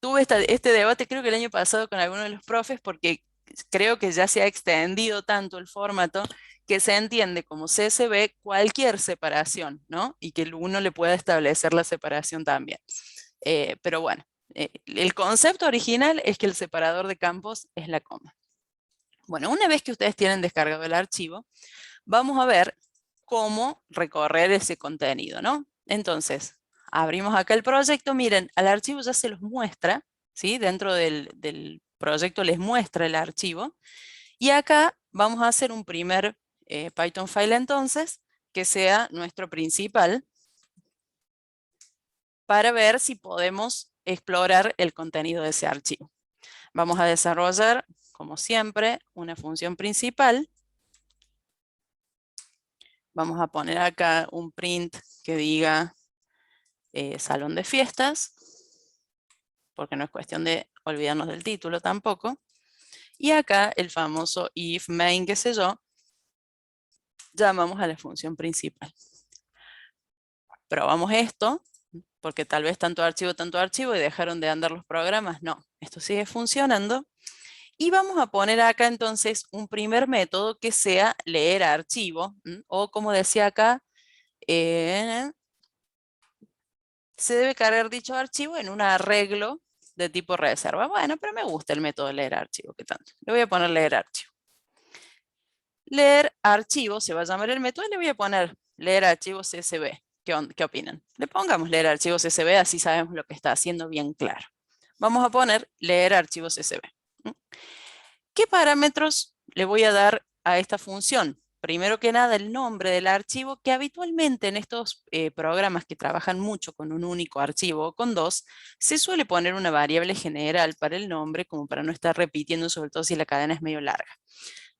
Tuve este debate creo que el año pasado con algunos de los profes porque creo que ya se ha extendido tanto el formato que se entiende como CSV cualquier separación, ¿no? Y que uno le pueda establecer la separación también. Pero bueno, el concepto original es que el separador de campos es la coma. Bueno, una vez que ustedes tienen descargado el archivo, vamos a ver cómo recorrer ese contenido, ¿no? Entonces, abrimos acá el proyecto, miren, al archivo ya se los muestra, ¿sí? Dentro del proyecto les muestra el archivo, y acá vamos a hacer un primer Python file entonces, que sea nuestro principal, para ver si podemos explorar el contenido de ese archivo. Vamos a desarrollar, como siempre, una función principal. Vamos a poner acá un print que diga salón de fiestas, porque no es cuestión de olvidarnos del título tampoco. Y acá el famoso if main, qué sé yo, llamamos a la función principal. Probamos esto, porque tal vez tanto archivo y dejaron de andar los programas. No, esto sigue funcionando. Y vamos a poner acá entonces un primer método que sea leer archivo, o como decía acá, se debe cargar dicho archivo en un arreglo de tipo reserva. Bueno, pero me gusta el método leer archivo, ¿qué tanto? Le voy a poner leer archivo. Leer archivo se va a llamar el método y le voy a poner leer archivo CSV. ¿Qué opinan? Le pongamos leer archivo CSV, así sabemos lo que está haciendo bien claro. Vamos a poner leer archivo CSV. ¿Qué parámetros le voy a dar a esta función? Primero que nada, el nombre del archivo, que habitualmente en estos programas que trabajan mucho con un único archivo o con dos, se suele poner una variable general para el nombre, como para no estar repitiendo, sobre todo si la cadena es medio larga.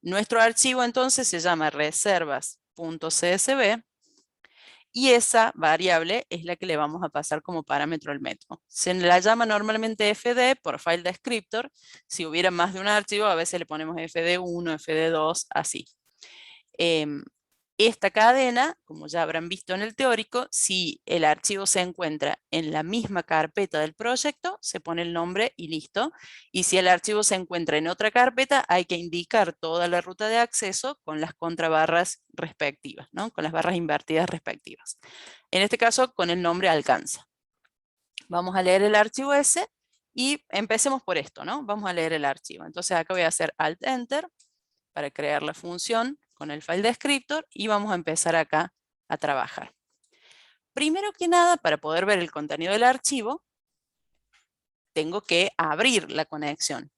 Nuestro archivo entonces se llama reservas.csv y esa variable es la que le vamos a pasar como parámetro al método. Se la llama normalmente fd por file descriptor. Si hubiera más de un archivo, a veces le ponemos fd1, fd2, así. Esta cadena, como ya habrán visto en el teórico, si el archivo se encuentra en la misma carpeta del proyecto, se pone el nombre y listo. Y si el archivo se encuentra en otra carpeta, hay que indicar toda la ruta de acceso con las contrabarras respectivas, ¿no? Con las barras invertidas respectivas. En este caso, con el nombre alcanza. Vamos a leer el archivo ese y empecemos por esto, ¿no? Vamos a leer el archivo. Entonces acá voy a hacer Alt-Enter para crear la función con el file descriptor y vamos a empezar acá a trabajar. Primero que nada, para poder ver el contenido del archivo, tengo que abrir la conexión.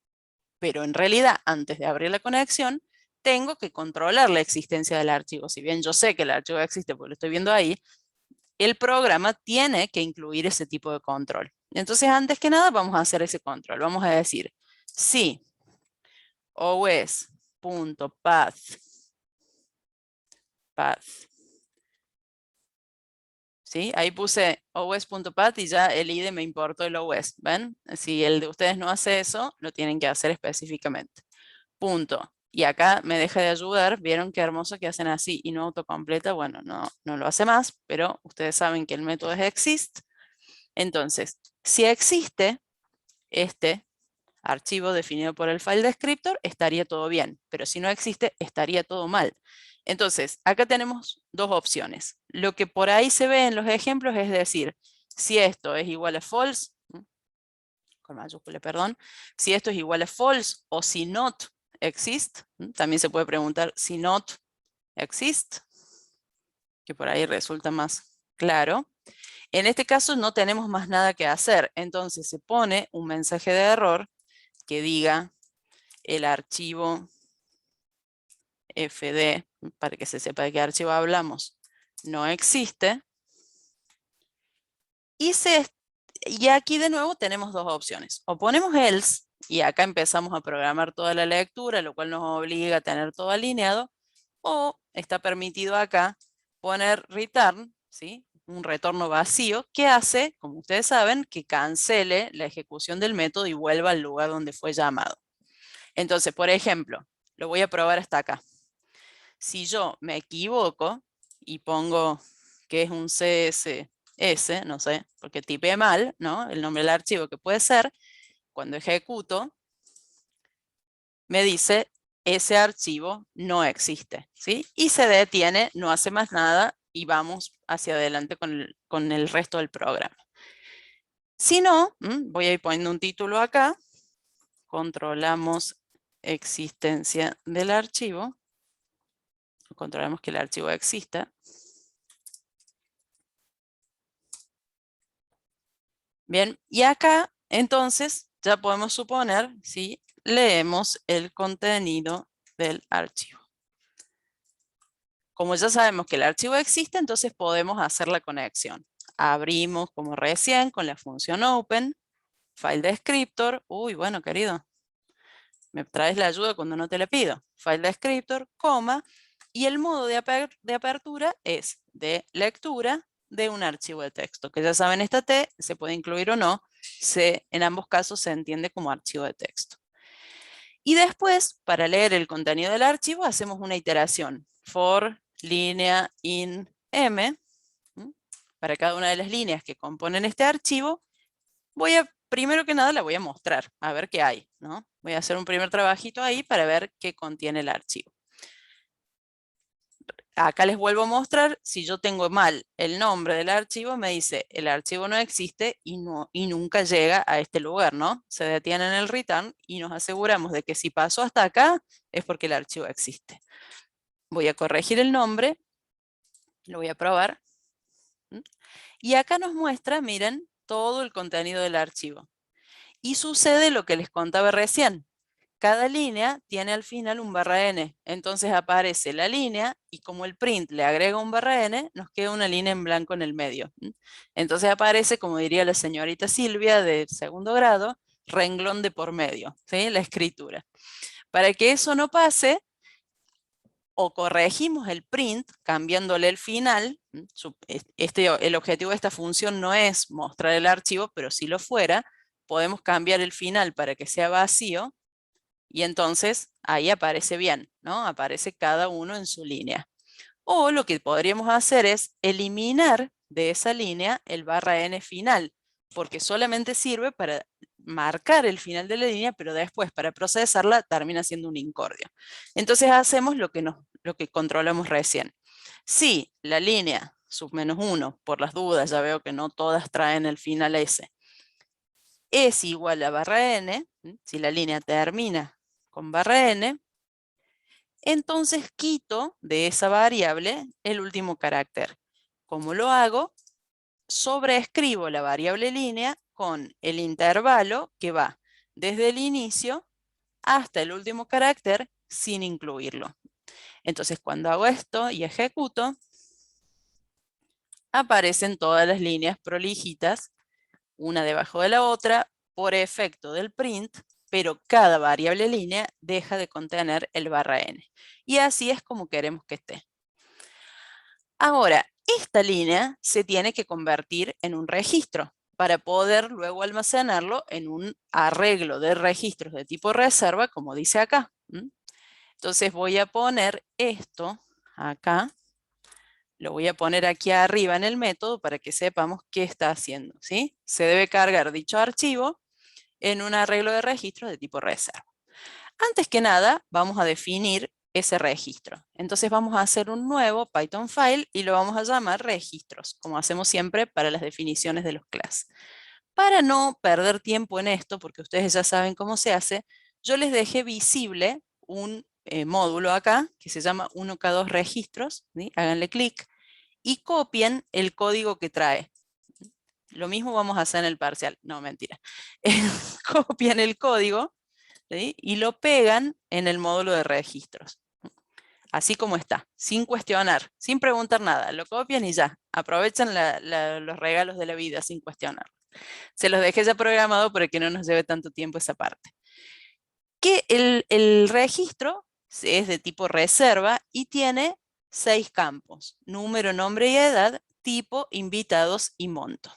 Pero en realidad, antes de abrir la conexión, tengo que controlar la existencia del archivo. Si bien yo sé que el archivo existe porque lo estoy viendo ahí, el programa tiene que incluir ese tipo de control. Entonces, antes que nada, vamos a hacer ese control. Vamos a decir, si os.path ¿sí? Ahí puse os.path y ya el IDE me importó el OS, ¿ven? Si el de ustedes no hace eso, lo tienen que hacer específicamente. Punto. Y acá me deja de ayudar, vieron qué hermoso que hacen así y no autocompleta, bueno, no lo hace más, pero ustedes saben que el método es exist. Entonces, si existe este archivo definido por el file descriptor, estaría todo bien, pero si no existe, estaría todo mal. Entonces, acá tenemos dos opciones. Lo que por ahí se ve en los ejemplos es decir, si esto es igual a false, con mayúscula, perdón, si esto es igual a false o si not exist, también se puede preguntar si not exist, que por ahí resulta más claro. En este caso no tenemos más nada que hacer, entonces se pone un mensaje de error que diga el archivo fd, para que se sepa de qué archivo hablamos, no existe. Y aquí de nuevo tenemos dos opciones. O ponemos else, y acá empezamos a programar toda la lectura, lo cual nos obliga a tener todo alineado. O está permitido acá poner return, ¿sí? Un retorno vacío, que hace, como ustedes saben, que cancele la ejecución del método y vuelva al lugar donde fue llamado. Entonces, por ejemplo, lo voy a probar hasta acá. si yo me equivoco y pongo que es un CSS, no sé, porque tipeé mal, ¿no? El nombre del archivo que puede ser, cuando ejecuto, me dice ese archivo no existe, ¿sí? Y se detiene, no hace más nada y vamos hacia adelante con el resto del programa. Si no, voy a ir poniendo un título acá, controlamos existencia del archivo, controlamos que el archivo exista. Bien, y acá entonces ya podemos suponer si leemos el contenido del archivo. Como ya sabemos que el archivo existe, entonces podemos hacer la conexión. Abrimos como recién con la función open, file descriptor, uy, bueno, querido, me traes la ayuda cuando no te la pido. File descriptor, coma, y el modo de apertura es de lectura de un archivo de texto, que ya saben, esta T se puede incluir o no, en ambos casos se entiende como archivo de texto. Y después, para leer el contenido del archivo, hacemos una iteración. For línea in m, para cada una de las líneas que componen este archivo, primero que nada la voy a mostrar, a ver qué hay, ¿no? Voy a hacer un primer trabajito ahí para ver qué contiene el archivo. Acá les vuelvo a mostrar, si yo tengo mal el nombre del archivo, me dice el archivo no existe y nunca llega a este lugar, ¿no? Se detiene en el return y nos aseguramos de que si pasó hasta acá es porque el archivo existe. Voy a corregir el nombre, lo voy a probar. Y acá nos muestra, miren, todo el contenido del archivo. Y sucede lo que les contaba recién. Cada línea tiene al final un ~n. Entonces aparece la línea y como el print le agrega un ~n, nos queda una línea en blanco en el medio. Entonces aparece, como diría la señorita Silvia de segundo grado, renglón de por medio, ¿sí? La escritura. Para que eso no pase, o corregimos el print cambiándole el final. El objetivo de esta función no es mostrar el archivo, pero si lo fuera, podemos cambiar el final para que sea vacío y entonces ahí aparece bien, ¿no? Aparece cada uno en su línea. O lo que podríamos hacer es eliminar de esa línea el ~n final, porque solamente sirve para marcar el final de la línea, pero después para procesarla termina siendo un incordio. Entonces hacemos lo que controlamos recién. Si la línea sub-1, por las dudas, ya veo que no todas traen el final S, es igual a ~n, si la línea termina con ~n, entonces quito de esa variable el último carácter. ¿Cómo lo hago? Sobreescribo la variable línea con el intervalo que va desde el inicio hasta el último carácter sin incluirlo. Entonces cuando hago esto y ejecuto, aparecen todas las líneas prolijitas, una debajo de la otra, por efecto del print, pero cada variable línea deja de contener el ~n. Y así es como queremos que esté. Ahora, esta línea se tiene que convertir en un registro para poder luego almacenarlo en un arreglo de registros de tipo reserva, como dice acá. Entonces voy a poner esto acá, lo voy a poner aquí arriba en el método para que sepamos qué está haciendo, ¿sí? Se debe cargar dicho archivo en un arreglo de registros de tipo reserva. Antes que nada, vamos a definir ese registro. Entonces vamos a hacer un nuevo Python file y lo vamos a llamar registros, como hacemos siempre para las definiciones de los class. Para no perder tiempo en esto, porque ustedes ya saben cómo se hace, yo les dejé visible un módulo acá que se llama 1K2 registros, ¿sí? Háganle clic y copien el código que trae. Lo mismo vamos a hacer en el parcial. No, mentira. Copian el código, ¿sí? Y lo pegan en el módulo de registros. Así como está, sin cuestionar, sin preguntar nada. Lo copian y ya. Aprovechan los regalos de la vida sin cuestionar. Se los dejé ya programado para que no nos lleve tanto tiempo esa parte. Que el registro es de tipo reserva y tiene 6 campos: número, nombre y edad, tipo, invitados y monto.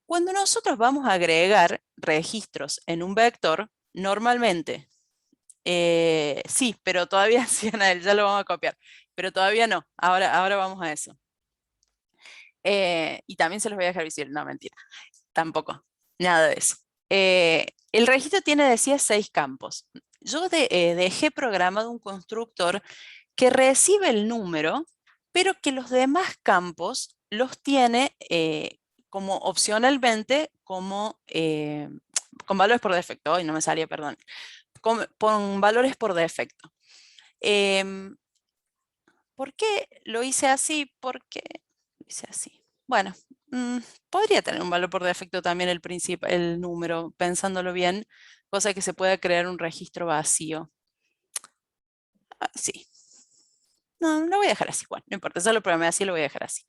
Cuando nosotros vamos a agregar registros en un vector, normalmente Sí, pero todavía sí, Anael, ya lo vamos a copiar. Pero todavía no, ahora vamos a eso. Y también se los voy a dejar visible, no, mentira, tampoco, nada de eso. El registro tiene, decía, 6 campos. Yo dejé programado un constructor que recibe el número, pero que los demás campos los tiene como opcionalmente como con valores por defecto. Hoy no me salía, perdón. Con valores por defecto. Em, ¿Por qué lo hice así? Porque lo hice así. Bueno, mm, podría tener un valor por defecto también el número, pensándolo bien, cosa que se pueda crear un registro vacío. Ah, sí. No, lo voy a dejar así. Bueno, no importa, ya lo programé así, lo voy a dejar así.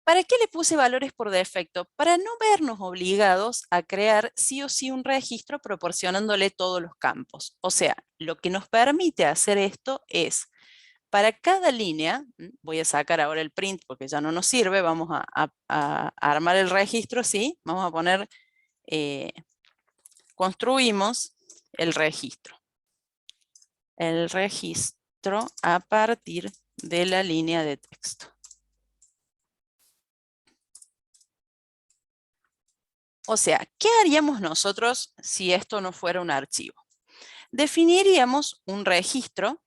¿Para qué le puse valores por defecto? Para no vernos obligados a crear sí o sí un registro proporcionándole todos los campos. O sea, lo que nos permite hacer esto es, para cada línea, voy a sacar ahora el print porque ya no nos sirve, vamos a armar el registro, ¿sí? Vamos a poner, construimos el registro. El registro a partir de la línea de texto. O sea, ¿qué haríamos nosotros si esto no fuera un archivo? Definiríamos un registro,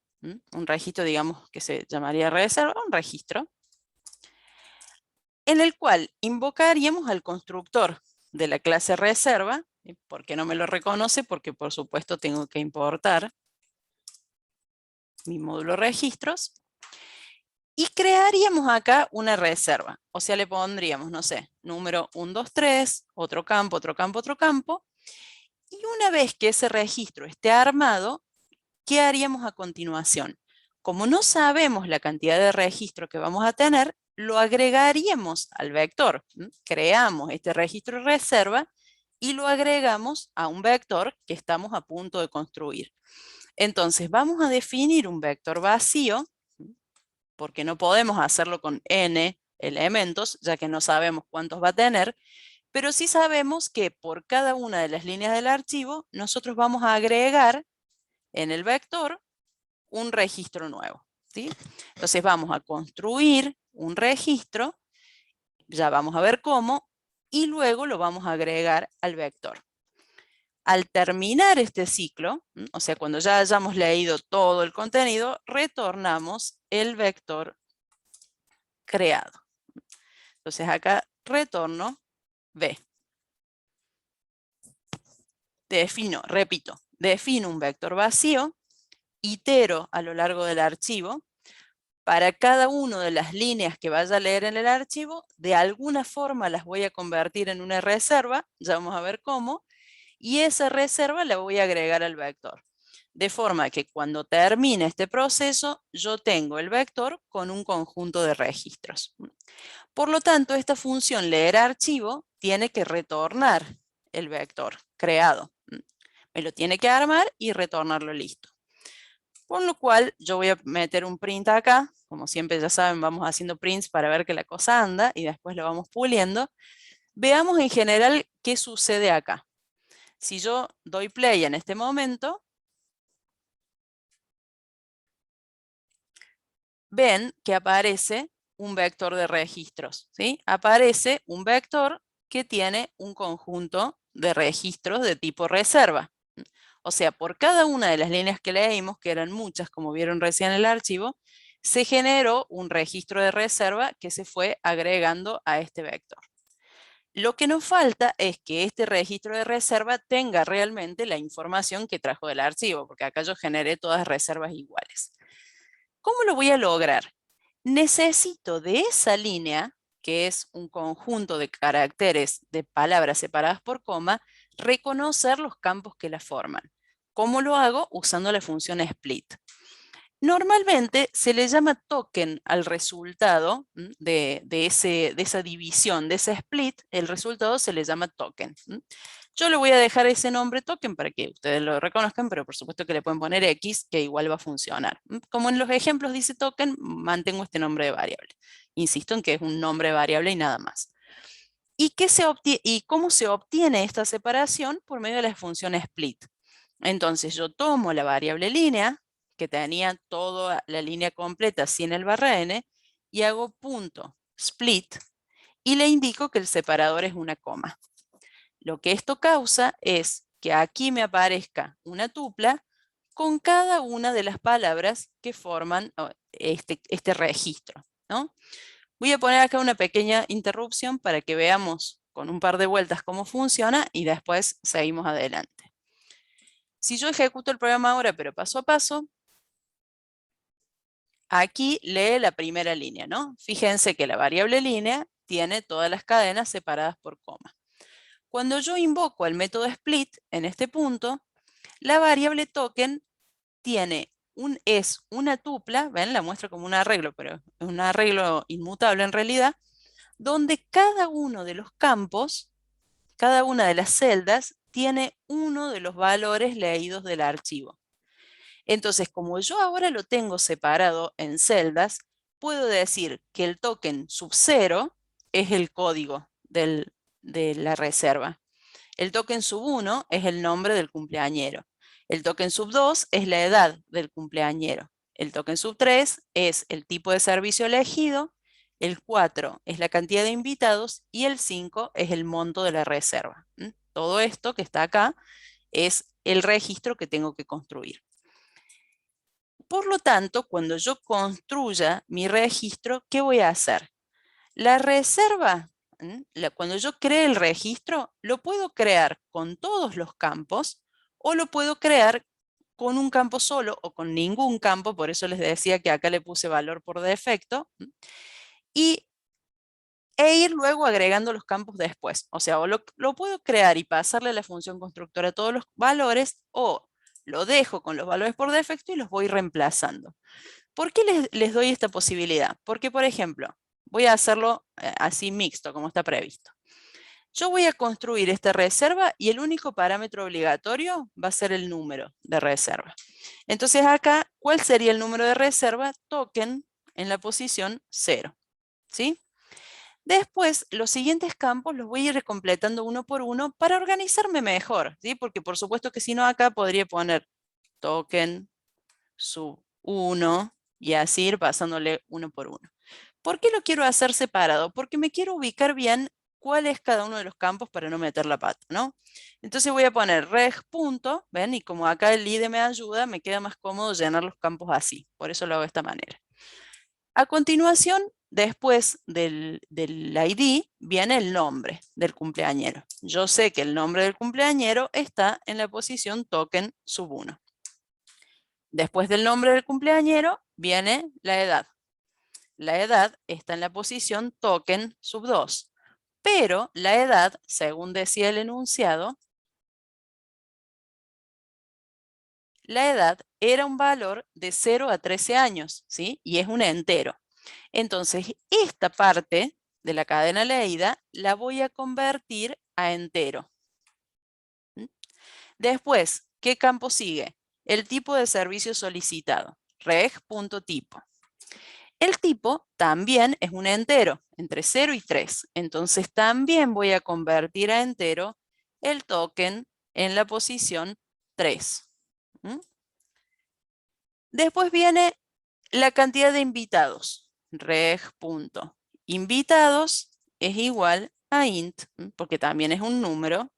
digamos que se llamaría reserva, un registro, en el cual invocaríamos al constructor de la clase reserva. ¿Por qué no me lo reconoce? Porque por supuesto tengo que importar mi módulo registros. Y crearíamos acá una reserva. O sea, le pondríamos, no sé, número 123, otro campo, otro campo, otro campo. Y una vez que ese registro esté armado, ¿qué haríamos a continuación? Como no sabemos la cantidad de registro que vamos a tener, lo agregaríamos al vector. Creamos este registro reserva y lo agregamos a un vector que estamos a punto de construir. Entonces vamos a definir un vector vacío, porque no podemos hacerlo con n elementos, ya que no sabemos cuántos va a tener, pero sí sabemos que por cada una de las líneas del archivo, nosotros vamos a agregar en el vector un registro nuevo, ¿sí? Entonces vamos a construir un registro, ya vamos a ver cómo, y luego lo vamos a agregar al vector. Al terminar este ciclo, o sea, cuando ya hayamos leído todo el contenido, retornamos el vector creado. Entonces acá retorno B. Defino un vector vacío, itero a lo largo del archivo. Para cada una de las líneas que vaya a leer en el archivo, de alguna forma las voy a convertir en una reserva, ya vamos a ver cómo, y esa reserva la voy a agregar al vector. De forma que cuando termine este proceso, yo tengo el vector con un conjunto de registros. Por lo tanto, esta función leer archivo tiene que retornar el vector creado. Me lo tiene que armar y retornarlo listo. Con lo cual, yo voy a meter un print acá. Como siempre ya saben, vamos haciendo prints para ver que la cosa anda y después lo vamos puliendo. Veamos en general qué sucede acá. Si yo doy play en este momento, ven que aparece un vector de registros, ¿sí? Aparece un vector que tiene un conjunto de registros de tipo reserva. O sea, por cada una de las líneas que leímos, que eran muchas, como vieron recién en el archivo, se generó un registro de reserva que se fue agregando a este vector. Lo que nos falta es que este registro de reserva tenga realmente la información que trajo del archivo, porque acá yo generé todas reservas iguales. ¿Cómo lo voy a lograr? Necesito de esa línea, que es un conjunto de caracteres de palabras separadas por coma, reconocer los campos que la forman. ¿Cómo lo hago? Usando la función split. Normalmente se le llama token al resultado de esa división, de ese split, el resultado se le llama token. Yo le voy a dejar ese nombre token para que ustedes lo reconozcan, pero por supuesto que le pueden poner X, que igual va a funcionar. Como en los ejemplos dice token, mantengo este nombre de variable. Insisto en que es un nombre de variable y nada más. ¿Y cómo se obtiene esta separación? Por medio de la función split. Entonces yo tomo la variable línea, que tenía toda la línea completa sin el barra n, y hago punto split, y le indico que el separador es una coma. Lo que esto causa es que aquí me aparezca una tupla con cada una de las palabras que forman este registro, ¿no? Voy a poner acá una pequeña interrupción para que veamos con un par de vueltas cómo funciona y después seguimos adelante. Si yo ejecuto el programa ahora, pero paso a paso, aquí lee la primera línea, ¿no? Fíjense que la variable línea tiene todas las cadenas separadas por coma. Cuando yo invoco el método split en este punto, la variable token es una tupla, ven, la muestro como un arreglo, pero es un arreglo inmutable en realidad, donde cada uno de los campos, cada una de las celdas, tiene uno de los valores leídos del archivo. Entonces, como yo ahora lo tengo separado en celdas, puedo decir que el token sub 0 es el código de la reserva. El token sub 1 es el nombre del cumpleañero. El token sub 2 es la edad del cumpleañero. El token sub 3 es el tipo de servicio elegido. El 4 es la cantidad de invitados y el 5 es el monto de la reserva. Todo esto que está acá es el registro que tengo que construir. Por lo tanto, cuando yo construya mi registro, ¿qué voy a hacer? La reserva, cuando yo cree el registro, lo puedo crear con todos los campos o lo puedo crear con un campo solo o con ningún campo, por eso les decía que acá le puse valor por defecto, e ir luego agregando los campos después. O sea, o lo puedo crear y pasarle a la función constructora todos los valores, o lo dejo con los valores por defecto y los voy reemplazando. ¿Por qué les doy esta posibilidad? Porque, por ejemplo, voy a hacerlo así mixto, como está previsto. Yo voy a construir esta reserva y el único parámetro obligatorio va a ser el número de reserva. Entonces acá, ¿cuál sería el número de reserva? Token en la posición 0. ¿Sí? Después, los siguientes campos los voy a ir completando uno por uno para organizarme mejor, ¿sí? Porque por supuesto que si no acá podría poner token sub 1 y así ir pasándole uno por uno. ¿Por qué lo quiero hacer separado? Porque me quiero ubicar bien cuál es cada uno de los campos para no meter la pata, ¿no? Entonces voy a poner reg punto, ¿ven? Y como acá el IDE me ayuda, me queda más cómodo llenar los campos así. Por eso lo hago de esta manera. A continuación, después del ID, viene el nombre del cumpleañero. Yo sé que el nombre del cumpleañero está en la posición token sub 1. Después del nombre del cumpleañero, viene la edad. La edad está en la posición token sub 2. Pero la edad, según decía el enunciado, la edad era un valor de 0 a 13 años, ¿sí? Y es un entero. Entonces, esta parte de la cadena leída la voy a convertir a entero. Después, ¿qué campo sigue? El tipo de servicio solicitado, reg.tipo. El tipo también es un entero, entre 0 y 3. Entonces, también voy a convertir a entero el token en la posición 3. Después viene la cantidad de invitados, reg.invitados es igual a int, porque también es un número,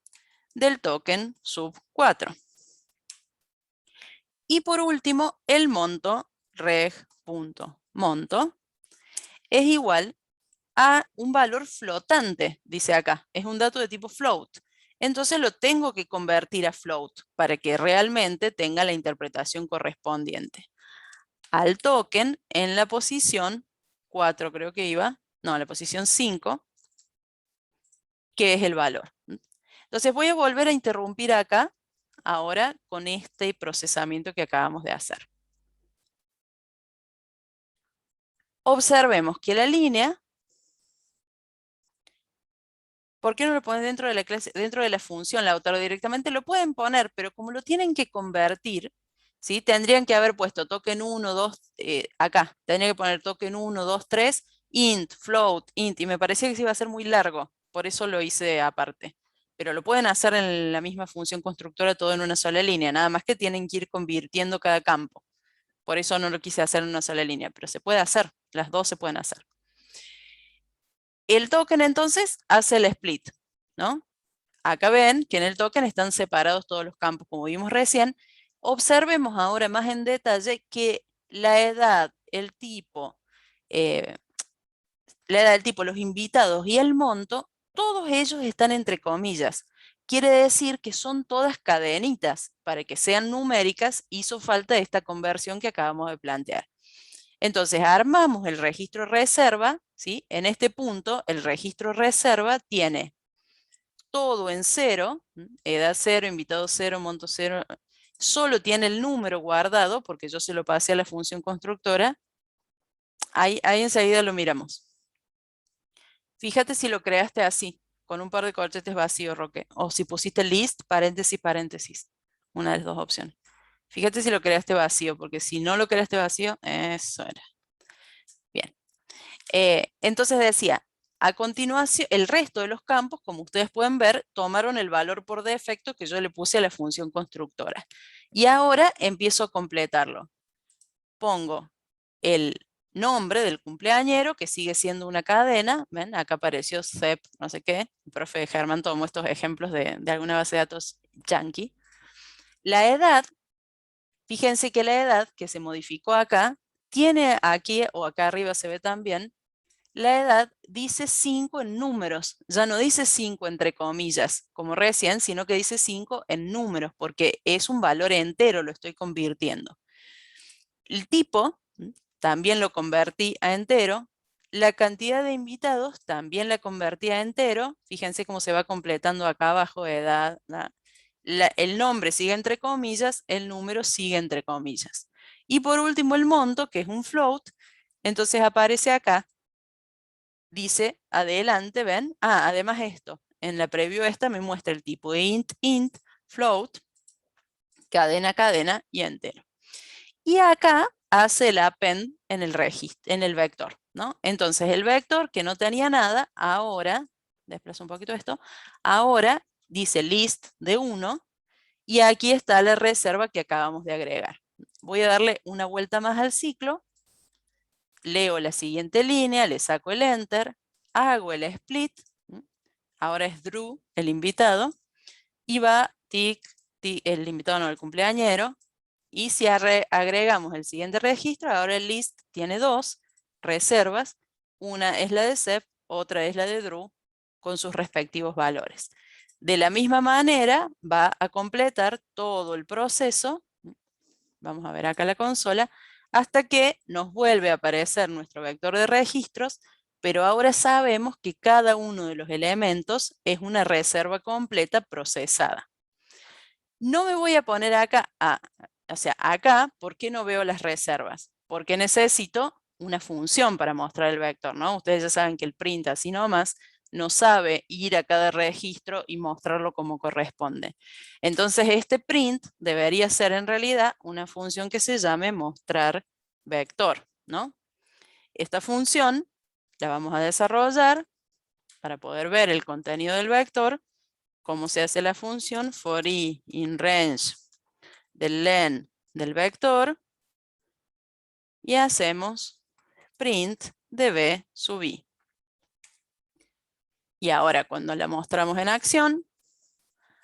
del token sub 4. Y por último, el monto, reg.monto, es igual a un valor flotante, dice acá. Es un dato de tipo float. Entonces lo tengo que convertir a float para que realmente tenga la interpretación correspondiente al token en la posición 4, creo que iba, no, la posición 5, que es el valor. Entonces voy a volver a interrumpir acá, ahora con este procesamiento que acabamos de hacer. Observemos que la línea, ¿por qué no lo pones dentro de la clase, dentro de la función Lautaro directamente? Lo pueden poner, pero como lo tienen que convertir, ¿sí? Tendrían que haber puesto token 1, 2, acá, tendría que poner token 1, 2, 3, int, float, int, y me parecía que se iba a ser muy largo, por eso lo hice aparte. pero lo pueden hacer en la misma función constructora todo en una sola línea, nada más que tienen que ir convirtiendo cada campo. Por eso no lo quise hacer en una sola línea, pero se puede hacer, las dos se pueden hacer. El token entonces hace el split, ¿no? Acá ven que en el token están separados todos los campos, como vimos recién. Observemos ahora más en detalle que la edad, el tipo, los invitados y el monto, todos ellos están entre comillas. Quiere decir que son todas cadenitas. Para que sean numéricas, hizo falta esta conversión que acabamos de plantear. Entonces, armamos el registro reserva, ¿sí? En este punto, el registro reserva tiene todo en cero, edad cero, invitado cero, monto cero, solo tiene el número guardado, porque yo se lo pasé a la función constructora. Ahí enseguida lo miramos. Fíjate si lo creaste así, con un par de corchetes vacíos, Roque, o si pusiste list, paréntesis, paréntesis, una de las dos opciones. Fíjate si lo creaste vacío, porque si no lo creaste vacío, eso era. Bien. Entonces decía, a continuación, el resto de los campos, como ustedes pueden ver, tomaron el valor por defecto que yo le puse a la función constructora. Y ahora empiezo a completarlo. Pongo el nombre del cumpleañero, que sigue siendo una cadena. ¿Ven? Acá apareció CEP, no sé qué. El profe Germán tomó estos ejemplos de alguna base de datos yankee. La edad, fíjense que la edad que se modificó acá, tiene aquí, o acá arriba se ve también, la edad dice 5 en números, ya no dice 5 entre comillas, como recién, sino que dice 5 en números, porque es un valor entero, lo estoy convirtiendo. El tipo también lo convertí a entero. La cantidad de invitados también la convertí a entero. Fíjense cómo se va completando acá abajo, edad. El nombre sigue entre comillas, el número sigue entre comillas. Y por último el monto, que es un float, entonces aparece acá. Dice adelante, ¿ven? Además esto, en la preview esta me muestra el tipo int, float, cadena, cadena y entero. Y acá hace el append en el registro, en el vector, ¿no? Entonces el vector que no tenía nada, ahora, desplazo un poquito esto, ahora dice list de 1 y aquí está la reserva que acabamos de agregar. Voy a darle una vuelta más al ciclo, leo la siguiente línea, le saco el enter, hago el split, ahora es Drew, el invitado, y va el invitado no, el cumpleañero, y si agregamos el siguiente registro, ahora el list tiene dos reservas, una es la de Sep, otra es la de Drew, con sus respectivos valores. De la misma manera va a completar todo el proceso, vamos a ver acá la consola, hasta que nos vuelve a aparecer nuestro vector de registros, pero ahora sabemos que cada uno de los elementos es una reserva completa procesada. No me voy a poner acá, acá, ¿por qué no veo las reservas? Porque necesito una función para mostrar el vector, ¿no? Ustedes ya saben que el print así nomás no sabe ir a cada registro y mostrarlo como corresponde. Entonces este print debería ser en realidad una función que se llame mostrar vector, ¿no? Esta función la vamos a desarrollar para poder ver el contenido del vector. ¿Cómo se hace la función? For i in range del len del vector y hacemos print de b sub i. Y ahora cuando la mostramos en acción,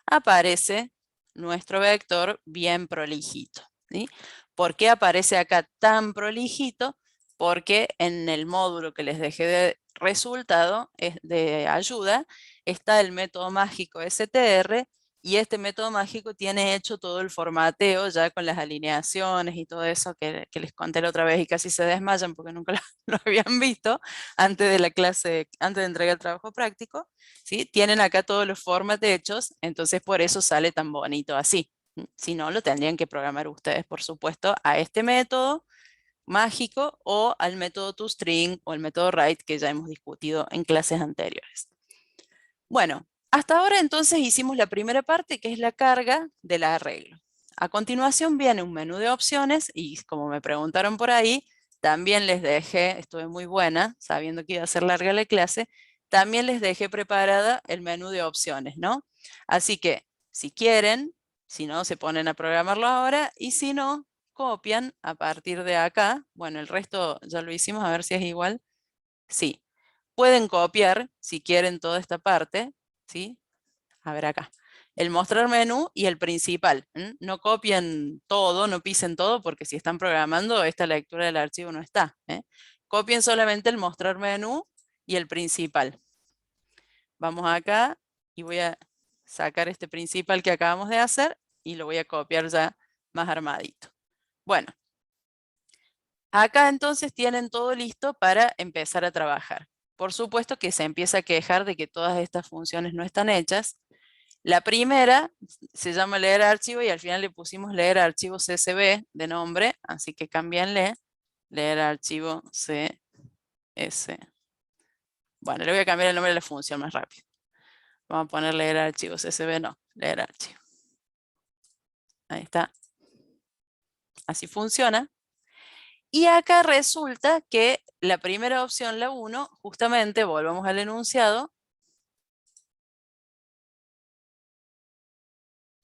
aparece nuestro vector bien prolijito, ¿sí? ¿Por qué aparece acá tan prolijito? Porque en el módulo que les dejé de resultado, de ayuda, está el método mágico str, y este método mágico tiene hecho todo el formateo ya con las alineaciones y todo eso que les conté la otra vez y casi se desmayan porque nunca lo habían visto antes de la clase, antes de entregar el trabajo práctico. ¿Sí? Tienen acá todos los formats hechos, entonces por eso sale tan bonito así. Si no, lo tendrían que programar ustedes, por supuesto, a este método mágico o al método toString o el método write que ya hemos discutido en clases anteriores. Bueno, hasta ahora entonces hicimos la primera parte, que es la carga del arreglo. A continuación viene un menú de opciones y como me preguntaron por ahí, también les dejé, estuve muy buena, sabiendo que iba a ser larga la clase, también les dejé preparada el menú de opciones, ¿no? Así que, si quieren, si no, se ponen a programarlo ahora, y si no, copian a partir de acá. Bueno, el resto ya lo hicimos, a ver si es igual. Sí, pueden copiar, si quieren, toda esta parte, ¿sí? A ver acá. El mostrar menú y el principal. No copien todo, no pisen todo, porque si están programando, esta lectura del archivo no está. Copien solamente el mostrar menú y el principal. Vamos acá y voy a sacar este principal que acabamos de hacer y lo voy a copiar ya más armadito. Bueno, acá entonces tienen todo listo para empezar a trabajar. Por supuesto que se empieza a quejar de que todas estas funciones no están hechas. La primera se llama leer archivo y al final le pusimos leer archivo CSV de nombre, así que cámbienle leer archivo CS. Bueno, le voy a cambiar el nombre de la función más rápido. Vamos a poner leer archivo CSV, no, leer archivo. Ahí está. Así funciona. Y acá resulta que la primera opción, la 1, justamente, volvamos al enunciado.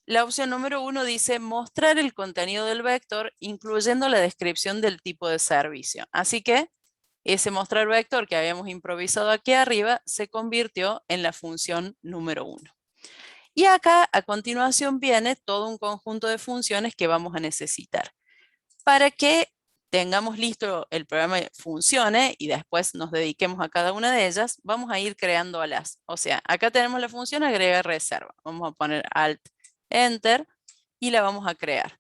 La opción número 1 dice mostrar el contenido del vector, incluyendo la descripción del tipo de servicio. Así que ese mostrar vector que habíamos improvisado aquí arriba se convirtió en la función número 1. Y acá a continuación viene todo un conjunto de funciones que vamos a necesitar. Para que tengamos listo el programa funcione y después nos dediquemos a cada una de ellas, vamos a ir creando alas. O sea, acá tenemos la función agregar reserva. Vamos a poner Alt, Enter y la vamos a crear.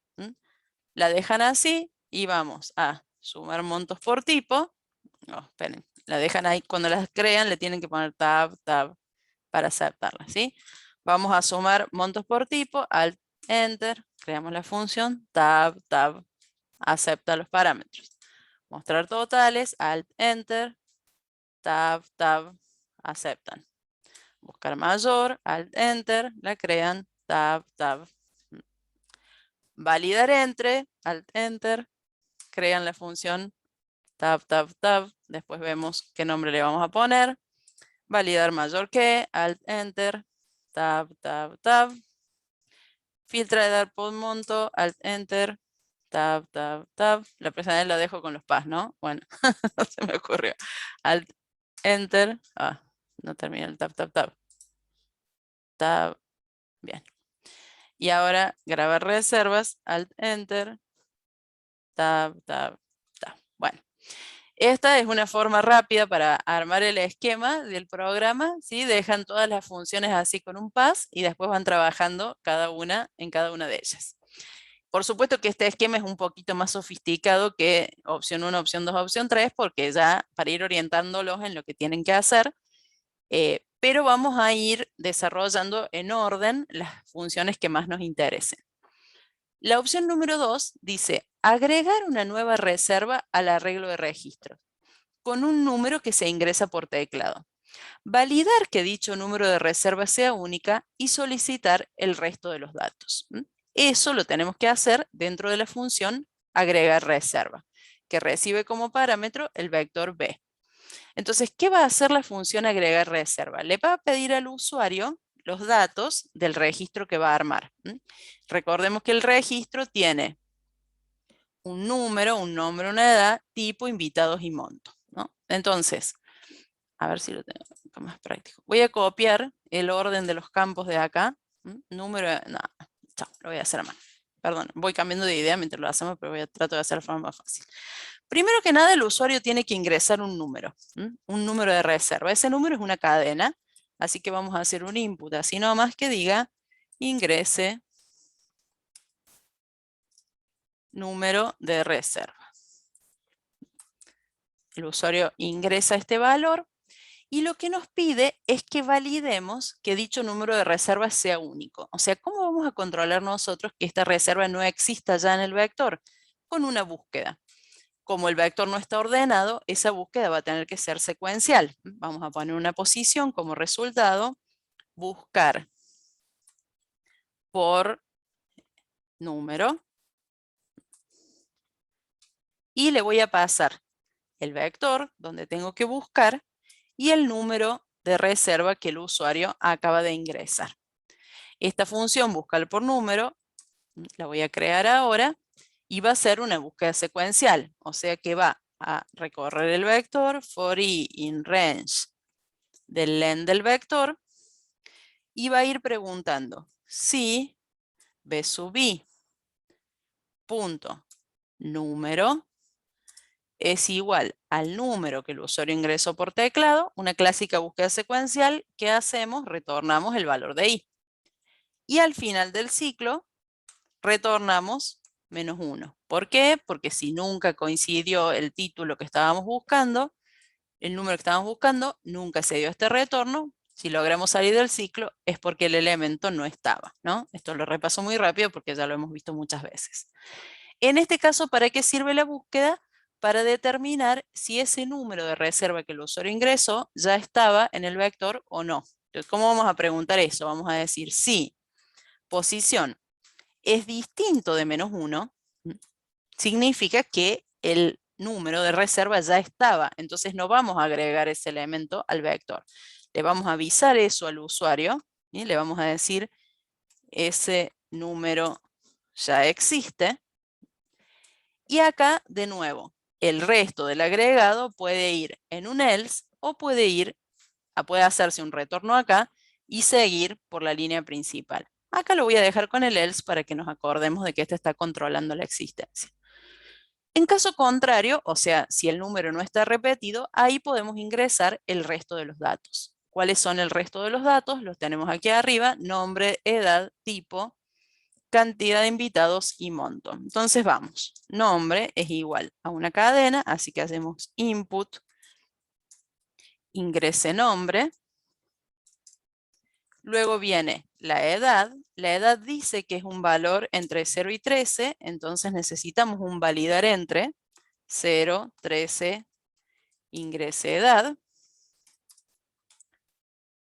La dejan así y vamos a sumar montos por tipo. No, esperen, la dejan ahí. Cuando las crean le tienen que poner Tab, Tab para aceptarla, ¿sí? Vamos a sumar montos por tipo, Alt, Enter, creamos la función, Tab, Tab, acepta los parámetros. Mostrar totales, Alt, Enter, Tab, Tab, aceptan. Buscar mayor, Alt, Enter, la crean, Tab, Tab. Validar entre, Alt, Enter, crean la función, Tab, Tab, Tab. Después vemos qué nombre le vamos a poner. Validar mayor que, Alt, Enter, Tab, Tab, Tab. Filtra de dar por monto, Alt, Enter, Tab, Tab, Tab. La personal la dejo con los pas, ¿no? Bueno, no se me ocurrió. Alt, Enter. Ah, no termina el Tab, Tab, Tab. Tab. Bien. Y ahora grabar reservas, Alt, Enter. Tab, Tab, Tab. Bueno. Esta es una forma rápida para armar el esquema del programa, ¿sí? Dejan todas las funciones así con un pas y después van trabajando cada una en cada una de ellas. Por supuesto que este esquema es un poquito más sofisticado que opción 1, opción 2, opción 3, porque ya para ir orientándolos en lo que tienen que hacer, pero vamos a ir desarrollando en orden las funciones que más nos interesen. La opción número 2 dice agregar una nueva reserva al arreglo de registros con un número que se ingresa por teclado. Validar que dicho número de reserva sea única y solicitar el resto de los datos. Eso lo tenemos que hacer dentro de la función agregar reserva, que recibe como parámetro el vector B. Entonces, ¿qué va a hacer la función agregar reserva? Le va a pedir al usuario los datos del registro que va a armar. Recordemos que el registro tiene un número, un nombre, una edad, tipo, invitados y monto, ¿no? Entonces, a ver si lo tengo más práctico. Voy a copiar el orden de los campos de acá. Número, no, chao, lo voy a hacer a mano. Perdón, voy cambiando de idea mientras lo hacemos, pero trato de hacer la forma más fácil. Primero que nada, el usuario tiene que ingresar un número de reserva. Ese número es una cadena, así que vamos a hacer un input, así nomás que diga ingrese número de reserva. El usuario ingresa este valor y lo que nos pide es que validemos que dicho número de reserva sea único. O sea, ¿cómo vamos a controlar nosotros que esta reserva no exista ya en el vector? Con una búsqueda. Como el vector no está ordenado, esa búsqueda va a tener que ser secuencial. Vamos a poner una posición como resultado, buscar por número. Y le voy a pasar el vector donde tengo que buscar y el número de reserva que el usuario acaba de ingresar. Esta función buscar por número, la voy a crear ahora, y va a ser una búsqueda secuencial, o sea que va a recorrer el vector for i in range del len del vector y va a ir preguntando si b sub i punto número es igual al número que el usuario ingresó por teclado, una clásica búsqueda secuencial que hacemos, retornamos el valor de i. Y al final del ciclo retornamos -1. ¿Por qué? Porque si nunca coincidió el título que estábamos buscando, el número que estábamos buscando, nunca se dio este retorno. Si logramos salir del ciclo es porque el elemento no estaba, ¿no? Esto lo repaso muy rápido porque ya lo hemos visto muchas veces. En este caso, ¿para qué sirve la búsqueda? Para determinar si ese número de reserva que el usuario ingresó ya estaba en el vector o no. Entonces, ¿cómo vamos a preguntar eso? Vamos a decir si posición es distinto de -1, significa que el número de reserva ya estaba. Entonces no vamos a agregar ese elemento al vector. Le vamos a avisar eso al usuario y le vamos a decir ese número ya existe. Y acá, de nuevo, el resto del agregado puede ir en un else o puede hacerse un retorno acá y seguir por la línea principal. Acá lo voy a dejar con el else para que nos acordemos de que este está controlando la existencia. En caso contrario, o sea, si el número no está repetido, ahí podemos ingresar el resto de los datos. ¿Cuáles son el resto de los datos? Los tenemos aquí arriba: nombre, edad, tipo, cantidad de invitados y monto. Entonces vamos, nombre es igual a una cadena, así que hacemos input, ingrese nombre. Luego viene la edad. La edad dice que es un valor entre 0 y 13, entonces necesitamos un validar entre 0, 13, ingrese edad.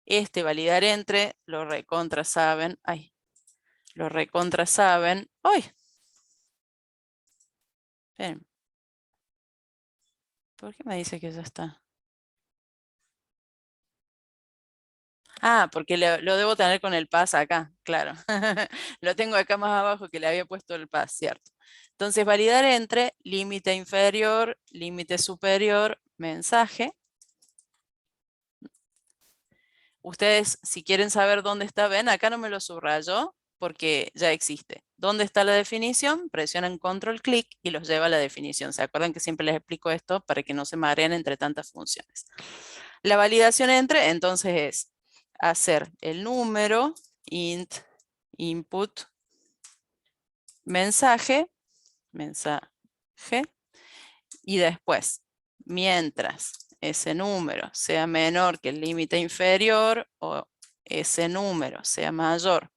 Este validar entre lo recontra saben. ¡Ay! Lo recontra saben. ¡Ay! Esperen. ¿Por qué me dice que ya está? Ah, porque lo debo tener con el pass acá, claro. Lo tengo acá más abajo que le había puesto el pass, ¿cierto? Entonces, validar entre límite inferior, límite superior, mensaje. Ustedes, si quieren saber dónde está, ven, acá no me lo subrayó porque ya existe. ¿Dónde está la definición? Presionan control clic y los lleva a la definición. ¿Se acuerdan que siempre les explico esto para que no se mareen entre tantas funciones? La validación entre, entonces, es hacer el número, int, input, mensaje, y después, mientras ese número sea menor que el límite inferior o ese número sea mayor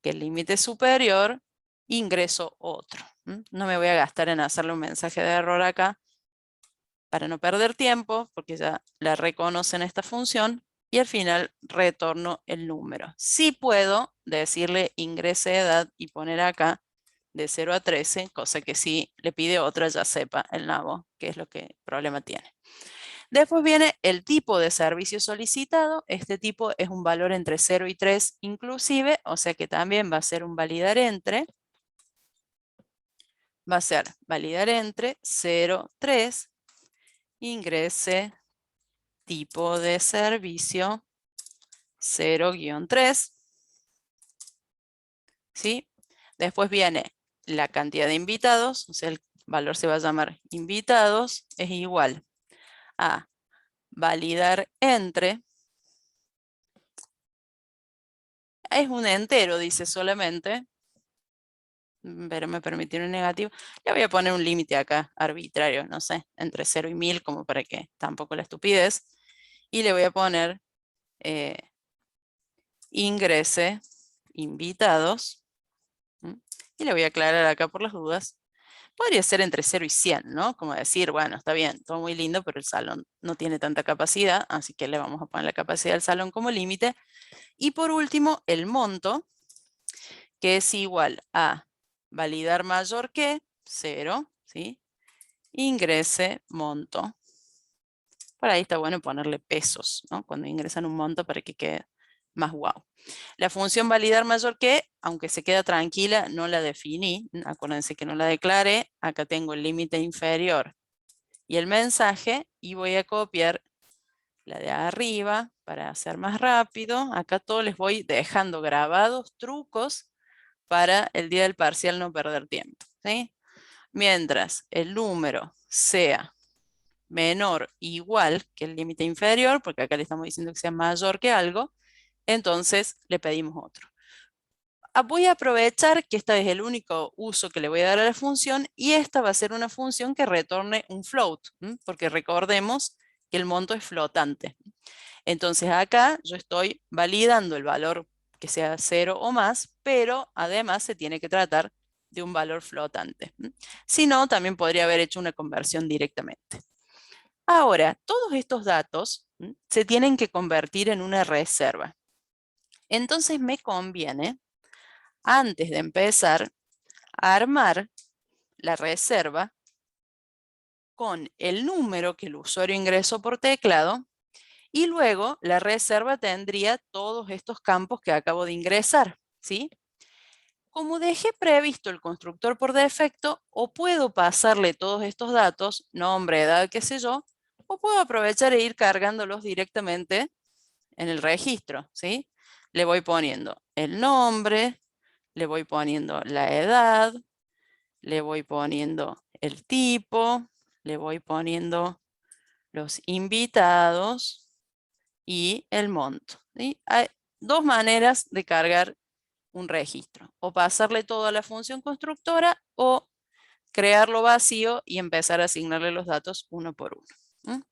que el límite superior, ingreso otro. No me voy a gastar en hacerle un mensaje de error acá para no perder tiempo, porque ya la reconocen esta función, y al final retorno el número. Sí puedo decirle ingrese edad y poner acá de 0 a 13, cosa que si le pide otra ya sepa el nabo qué es lo que problema tiene. Después viene el tipo de servicio solicitado. Este tipo es un valor entre 0 y 3 inclusive, o sea que también va a ser un validar entre. Va a ser validar entre 0, 3, ingrese tipo de servicio 0-3. ¿Sí? Después viene la cantidad de invitados, o sea, el valor se va a llamar invitados, es igual a validar entre. Es un entero, dice solamente, pero me permitió un negativo. Le voy a poner un límite acá, arbitrario, no sé, entre 0 y 1000, como para que tampoco la estupidez. Y le voy a poner ingrese invitados. Y le voy a aclarar acá por las dudas. Podría ser entre 0 y 100, ¿no? Como decir, bueno, está bien, todo muy lindo, pero el salón no tiene tanta capacidad, así que le vamos a poner la capacidad del salón como límite. Y por último, el monto, que es igual a validar mayor que 0, ¿sí? Ingrese monto. Por ahí está bueno ponerle pesos, ¿no? Cuando ingresan un monto para que quede más guau. La función validar mayor que, aunque se queda tranquila, no la definí. Acuérdense que no la declaré. Acá tengo el límite inferior y el mensaje, y voy a copiar la de arriba para hacer más rápido. Acá todos les voy dejando grabados trucos para el día del parcial no perder tiempo, ¿sí? Mientras el número sea menor o igual que el límite inferior, porque acá le estamos diciendo que sea mayor que algo, entonces le pedimos otro. Voy a aprovechar que esta es el único uso que le voy a dar a la función, y esta va a ser una función que retorne un float, porque recordemos que el monto es flotante. Entonces acá yo estoy validando el valor que sea 0 o más, pero además se tiene que tratar de un valor flotante. Si no, también podría haber hecho una conversión directamente. Ahora, todos estos datos se tienen que convertir en una reserva. Entonces me conviene, antes de empezar, a armar la reserva con el número que el usuario ingresó por teclado, y luego la reserva tendría todos estos campos que acabo de ingresar, ¿sí? Como dejé previsto el constructor por defecto, o puedo pasarle todos estos datos, nombre, edad, qué sé yo, o puedo aprovechar e ir cargándolos directamente en el registro, ¿sí? Le voy poniendo el nombre, le voy poniendo la edad, le voy poniendo el tipo, le voy poniendo los invitados y el monto, ¿sí? Hay dos maneras de cargar un registro: o pasarle todo a la función constructora, o crearlo vacío y empezar a asignarle los datos uno por uno.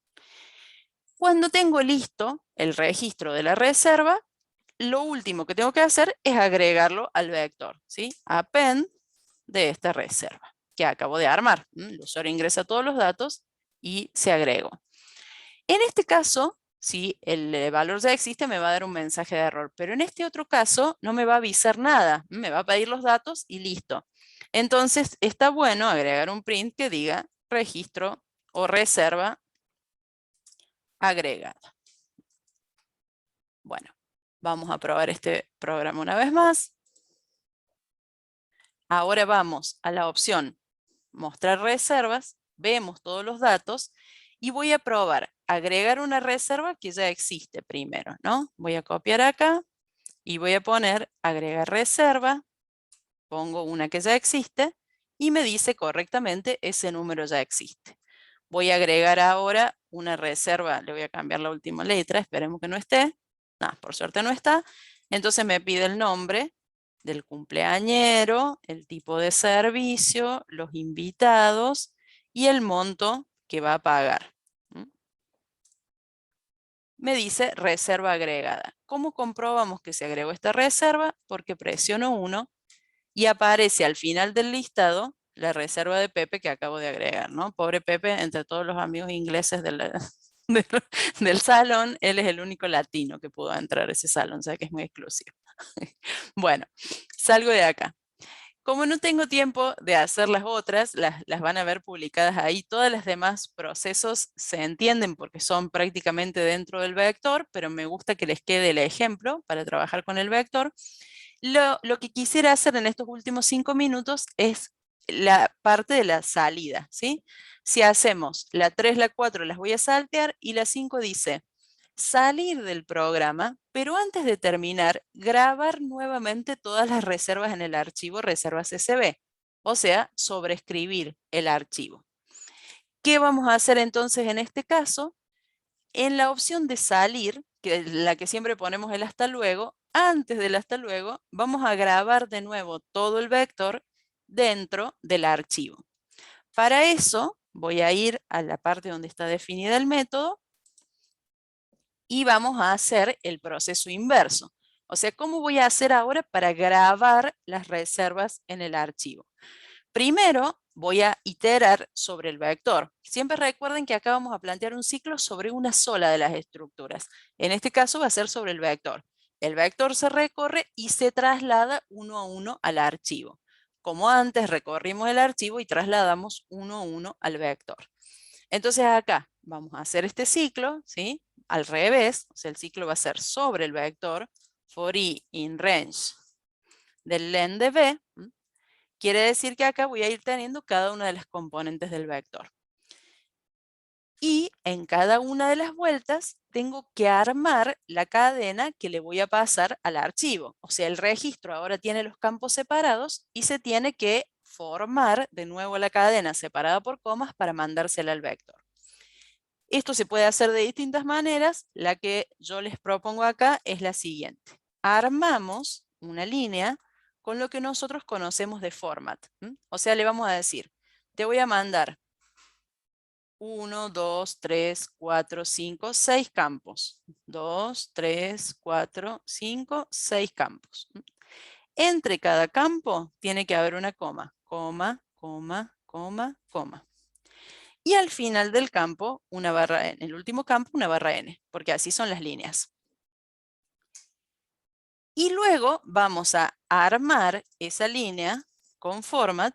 Cuando tengo listo el registro de la reserva, lo último que tengo que hacer es agregarlo al vector, ¿sí? Append de esta reserva que acabo de armar. El usuario ingresa todos los datos y se agregó. En este caso, si el valor ya existe, me va a dar un mensaje de error, pero en este otro caso no me va a avisar nada, me va a pedir los datos y listo. Entonces está bueno agregar un print que diga registro o reserva agregada. Bueno, vamos a probar este programa una vez más. Ahora vamos a la opción mostrar reservas, vemos todos los datos y voy a probar agregar una reserva que ya existe primero, ¿no? Voy a copiar acá y voy a poner agregar reserva, pongo una que ya existe y me dice correctamente ese número ya existe. Voy a agregar ahora una reserva, le voy a cambiar la última letra, esperemos que no esté. No, por suerte no está. Entonces me pide el nombre del cumpleañero, el tipo de servicio, los invitados y el monto que va a pagar. Me dice reserva agregada. ¿Cómo comprobamos que se agregó esta reserva? Porque presiono 1 y aparece al final del listado la reserva de Pepe que acabo de agregar, ¿no? Pobre Pepe, entre todos los amigos ingleses del salón, él es el único latino que pudo entrar a ese salón, o sea que es muy exclusivo. Bueno, salgo de acá. Como no tengo tiempo de hacer las otras, las van a ver publicadas ahí. Todas las demás procesos se entienden porque son prácticamente dentro del vector, pero me gusta que les quede el ejemplo para trabajar con el vector. Lo que quisiera hacer en estos últimos 5 minutos es la parte de la salida, ¿sí? Si hacemos la 3, la 4, las voy a saltear, y la 5 dice salir del programa, pero antes de terminar, grabar nuevamente todas las reservas en el archivo reservas CSV, o sea, sobreescribir el archivo. ¿Qué vamos a hacer entonces en este caso? En la opción de salir, que es la que siempre ponemos el hasta luego, antes del hasta luego, vamos a grabar de nuevo todo el vector dentro del archivo. Para eso, voy a ir a la parte donde está definida el método y vamos a hacer el proceso inverso. O sea, ¿cómo voy a hacer ahora para grabar las reservas en el archivo? Primero, voy a iterar sobre el vector. Siempre recuerden que acá vamos a plantear un ciclo sobre una sola de las estructuras. En este caso va a ser sobre el vector. El vector se recorre y se traslada uno a uno al archivo. Como antes recorrimos el archivo y trasladamos uno a uno al vector. Entonces acá vamos a hacer este ciclo, ¿sí? Al revés, o sea, el ciclo va a ser sobre el vector for i in range del len de b. Quiere decir que acá voy a ir teniendo cada una de las componentes del vector. Y en cada una de las vueltas tengo que armar la cadena que le voy a pasar al archivo. O sea, el registro ahora tiene los campos separados y se tiene que formar de nuevo la cadena separada por comas para mandársela al vector. Esto se puede hacer de distintas maneras. La que yo les propongo acá es la siguiente. Armamos una línea con lo que nosotros conocemos de format. O sea, le vamos a decir, te voy a mandar 1, 2, 3, 4, 5, 6 campos. 2, 3, 4, 5, 6 campos. Entre cada campo tiene que haber una coma. Coma, coma, coma, coma. Y al final del campo, una barra n. En el último campo, una barra n, porque así son las líneas. Y luego vamos a armar esa línea con format,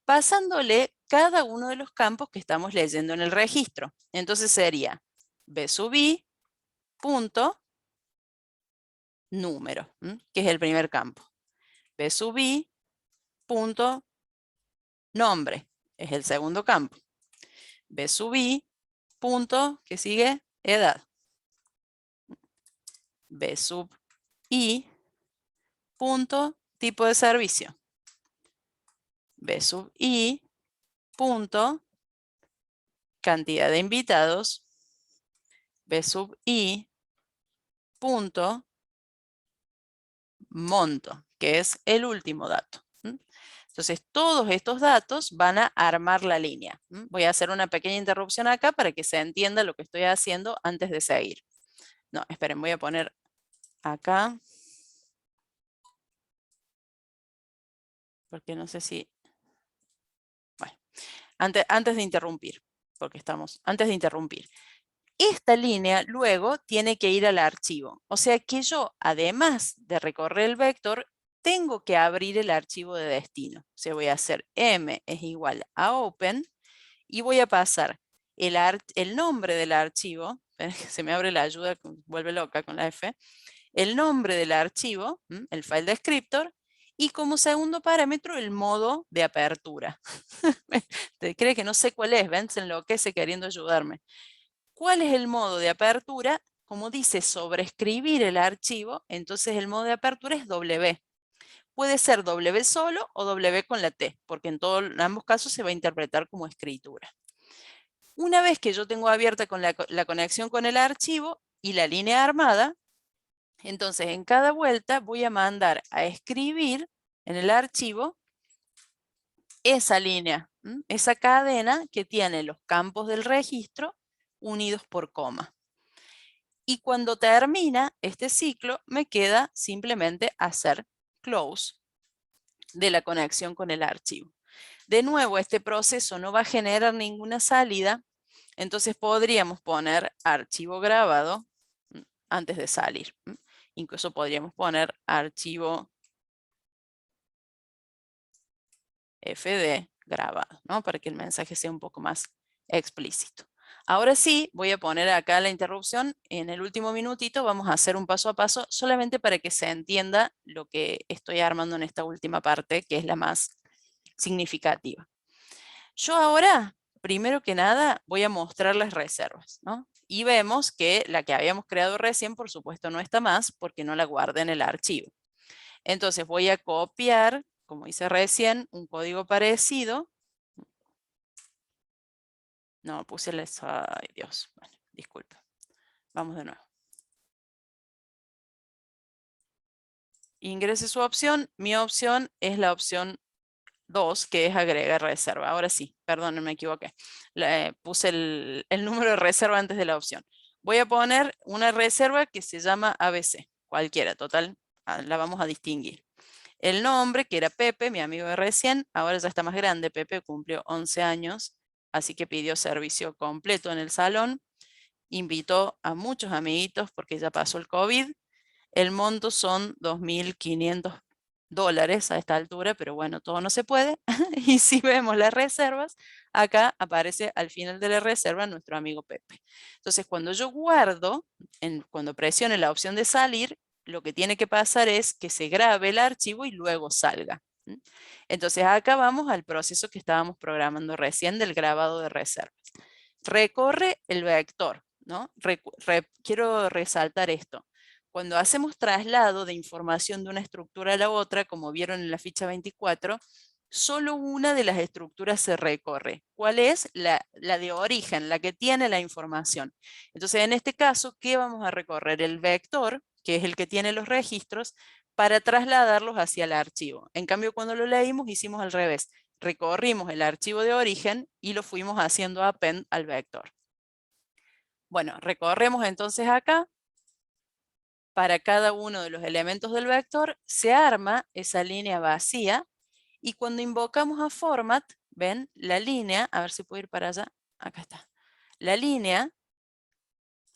pasándole cada uno de los campos que estamos leyendo en el registro. Entonces sería b sub i punto número, que es el primer campo. b sub i punto nombre, es el segundo campo. b sub i punto, que sigue, edad. b sub i punto tipo de servicio. b sub i punto cantidad de invitados. b sub i punto monto, que es el último dato. Entonces, todos estos datos van a armar la línea. Voy a hacer una pequeña interrupción acá para que se entienda lo que estoy haciendo antes de seguir. No, esperen, voy a poner acá. Porque no sé si... Bueno, antes de interrumpir, porque estamos... Antes de interrumpir. Esta línea luego tiene que ir al archivo. O sea que yo, además de recorrer el vector, tengo que abrir el archivo de destino. O sea, voy a hacer m es igual a open y voy a pasar el nombre del archivo. Se me abre la ayuda, vuelve loca con la F. El nombre del archivo, el file descriptor, y como segundo parámetro el modo de apertura. ¿Te cree que no sé cuál es? ¿Ven? Se enloquece queriendo ayudarme. ¿Cuál es el modo de apertura? Como dice sobreescribir el archivo, entonces el modo de apertura es W. Puede ser W solo o W con la T, porque en ambos casos se va a interpretar como escritura. Una vez que yo tengo abierta con la conexión con el archivo y la línea armada, entonces en cada vuelta voy a mandar a escribir en el archivo esa línea, esa cadena que tiene los campos del registro unidos por coma. Y cuando termina este ciclo, me queda simplemente hacer close de la conexión con el archivo. De nuevo, este proceso no va a generar ninguna salida, entonces podríamos poner archivo grabado antes de salir. Incluso podríamos poner archivo fd grabado, ¿no? Para que el mensaje sea un poco más explícito. Ahora sí, voy a poner acá la interrupción. En el último minutito vamos a hacer un paso a paso solamente para que se entienda lo que estoy armando en esta última parte, que es la más significativa. Yo ahora, primero que nada, voy a mostrar las reservas, ¿no? Y vemos que la que habíamos creado recién, por supuesto, no está más porque no la guardé en el archivo. Entonces voy a copiar, como hice recién, un código parecido. No, puse el... Ay, Dios. Bueno, disculpa. Vamos de nuevo. Ingrese su opción. Mi opción es la opción 2, que es agregar reserva. Ahora sí, perdón, me equivoqué. Puse el número de reserva antes de la opción. Voy a poner una reserva que se llama ABC. Cualquiera, total, la vamos a distinguir. El nombre, que era Pepe, mi amigo de recién, ahora ya está más grande. Pepe cumplió 11 años, así que pidió servicio completo en el salón. Invitó a muchos amiguitos porque ya pasó el COVID. El monto son 2.500 dólares a esta altura, pero bueno, todo no se puede. Y si vemos las reservas, acá aparece al final de la reserva nuestro amigo Pepe. Entonces, cuando yo guardo, cuando presione la opción de salir, lo que tiene que pasar es que se grabe el archivo y luego salga. Entonces, acá vamos al proceso que estábamos programando recién del grabado de reservas. Recorre el vector, ¿no? Quiero resaltar esto. Cuando hacemos traslado de información de una estructura a la otra, como vieron en la ficha 24, solo una de las estructuras se recorre. ¿Cuál es? La de origen, la que tiene la información. Entonces, en este caso, ¿qué vamos a recorrer? El vector, que es el que tiene los registros, para trasladarlos hacia el archivo. En cambio, cuando lo leímos, hicimos al revés. Recorrimos el archivo de origen y lo fuimos haciendo append al vector. Bueno, recorremos entonces acá. Para cada uno de los elementos del vector se arma esa línea vacía y cuando invocamos a format, ven, la línea, a ver si puedo ir para allá, acá está. La línea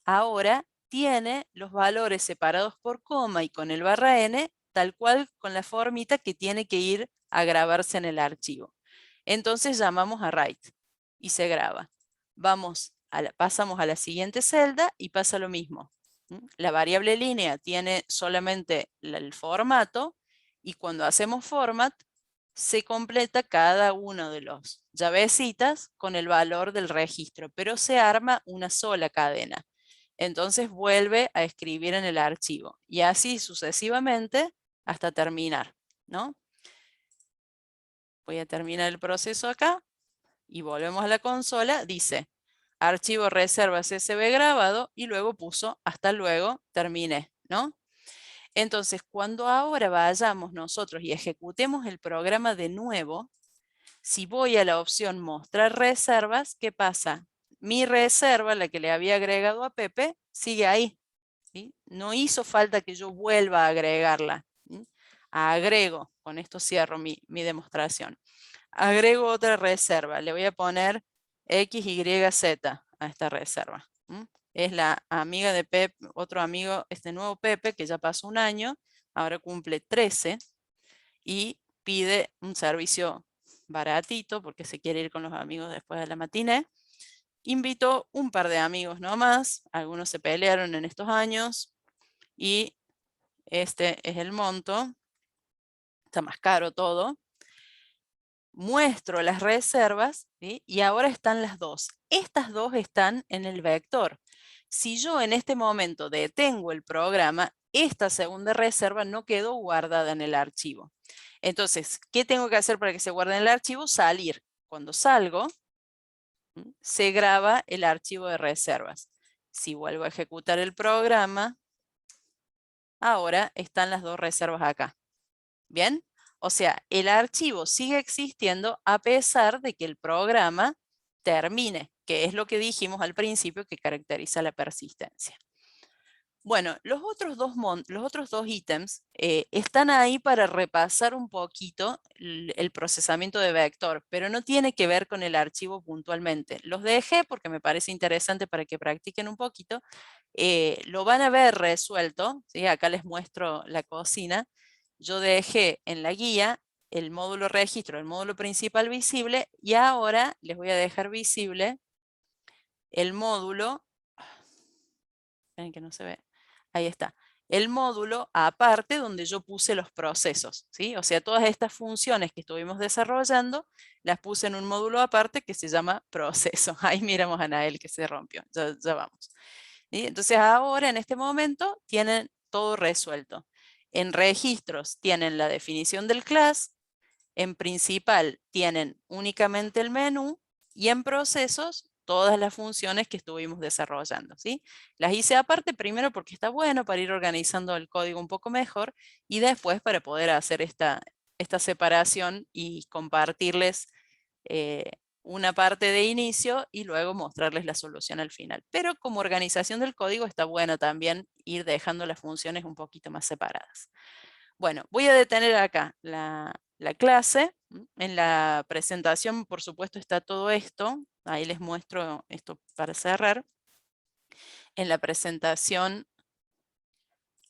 ahora tiene los valores separados por coma y con el /n, tal cual con la formita que tiene que ir a grabarse en el archivo. Entonces llamamos a write y se graba. Pasamos a la siguiente celda y pasa lo mismo. La variable línea tiene solamente el formato y cuando hacemos format se completa cada uno de los llavecitas con el valor del registro, pero se arma una sola cadena. Entonces vuelve a escribir en el archivo y así sucesivamente hasta terminar, ¿no? Voy a terminar el proceso acá y volvemos a la consola. Dice archivo reservas CSV grabado y luego puso hasta luego, terminé, ¿no? Entonces, cuando ahora vayamos nosotros y ejecutemos el programa de nuevo, si voy a la opción mostrar reservas, ¿qué pasa? Mi reserva, la que le había agregado a Pepe, sigue ahí. ¿Sí? No hizo falta que yo vuelva a agregarla. ¿Sí? Agrego, con esto cierro mi demostración. Agrego otra reserva, le voy a poner XYZ a esta reserva. Es la amiga de Pepe, otro amigo, este nuevo Pepe, que ya pasó un año, ahora cumple 13 y pide un servicio baratito porque se quiere ir con los amigos después de la matiné. Invitó un par de amigos nomás, algunos se pelearon en estos años y este es el monto, está más caro todo. Muestro las reservas, ¿sí? Y ahora están las dos. Estas dos están en el vector. Si yo en este momento detengo el programa, esta segunda reserva no quedó guardada en el archivo. Entonces, ¿qué tengo que hacer para que se guarde en el archivo? Salir. Cuando salgo, se graba el archivo de reservas. Si vuelvo a ejecutar el programa, ahora están las dos reservas acá. ¿Bien? O sea, el archivo sigue existiendo a pesar de que el programa termine, que es lo que dijimos al principio que caracteriza la persistencia. Bueno, los otros dos ítems están ahí para repasar un poquito el procesamiento de vector, pero no tiene que ver con el archivo puntualmente. Los dejé porque me parece interesante para que practiquen un poquito. Lo van a ver resuelto, ¿sí? Acá les muestro la cocina. Yo dejé en la guía el módulo registro, el módulo principal visible, y ahora les voy a dejar visible el módulo. Ven que no se ve. Ahí está. El módulo aparte donde yo puse los procesos, ¿sí? O sea, todas estas funciones que estuvimos desarrollando, las puse en un módulo aparte que se llama proceso. Ahí miramos a Anael que se rompió. Ya vamos. ¿Sí? Entonces ahora, en este momento, tienen todo resuelto. En registros tienen la definición del class, en principal tienen únicamente el menú y en procesos todas las funciones que estuvimos desarrollando, ¿sí? Las hice aparte primero porque está bueno para ir organizando el código un poco mejor y después para poder hacer esta separación y compartirles una parte de inicio y luego mostrarles la solución al final. Pero como organización del código está bueno también ir dejando las funciones un poquito más separadas. Bueno, voy a detener acá la clase. En la presentación, por supuesto, está todo esto. Ahí les muestro esto para cerrar. En la presentación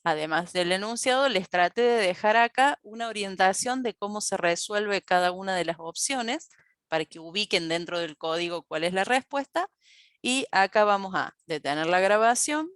Además del enunciado, les traté de dejar acá una orientación de cómo se resuelve cada una de las opciones para que ubiquen dentro del código cuál es la respuesta. Y acá vamos a detener la grabación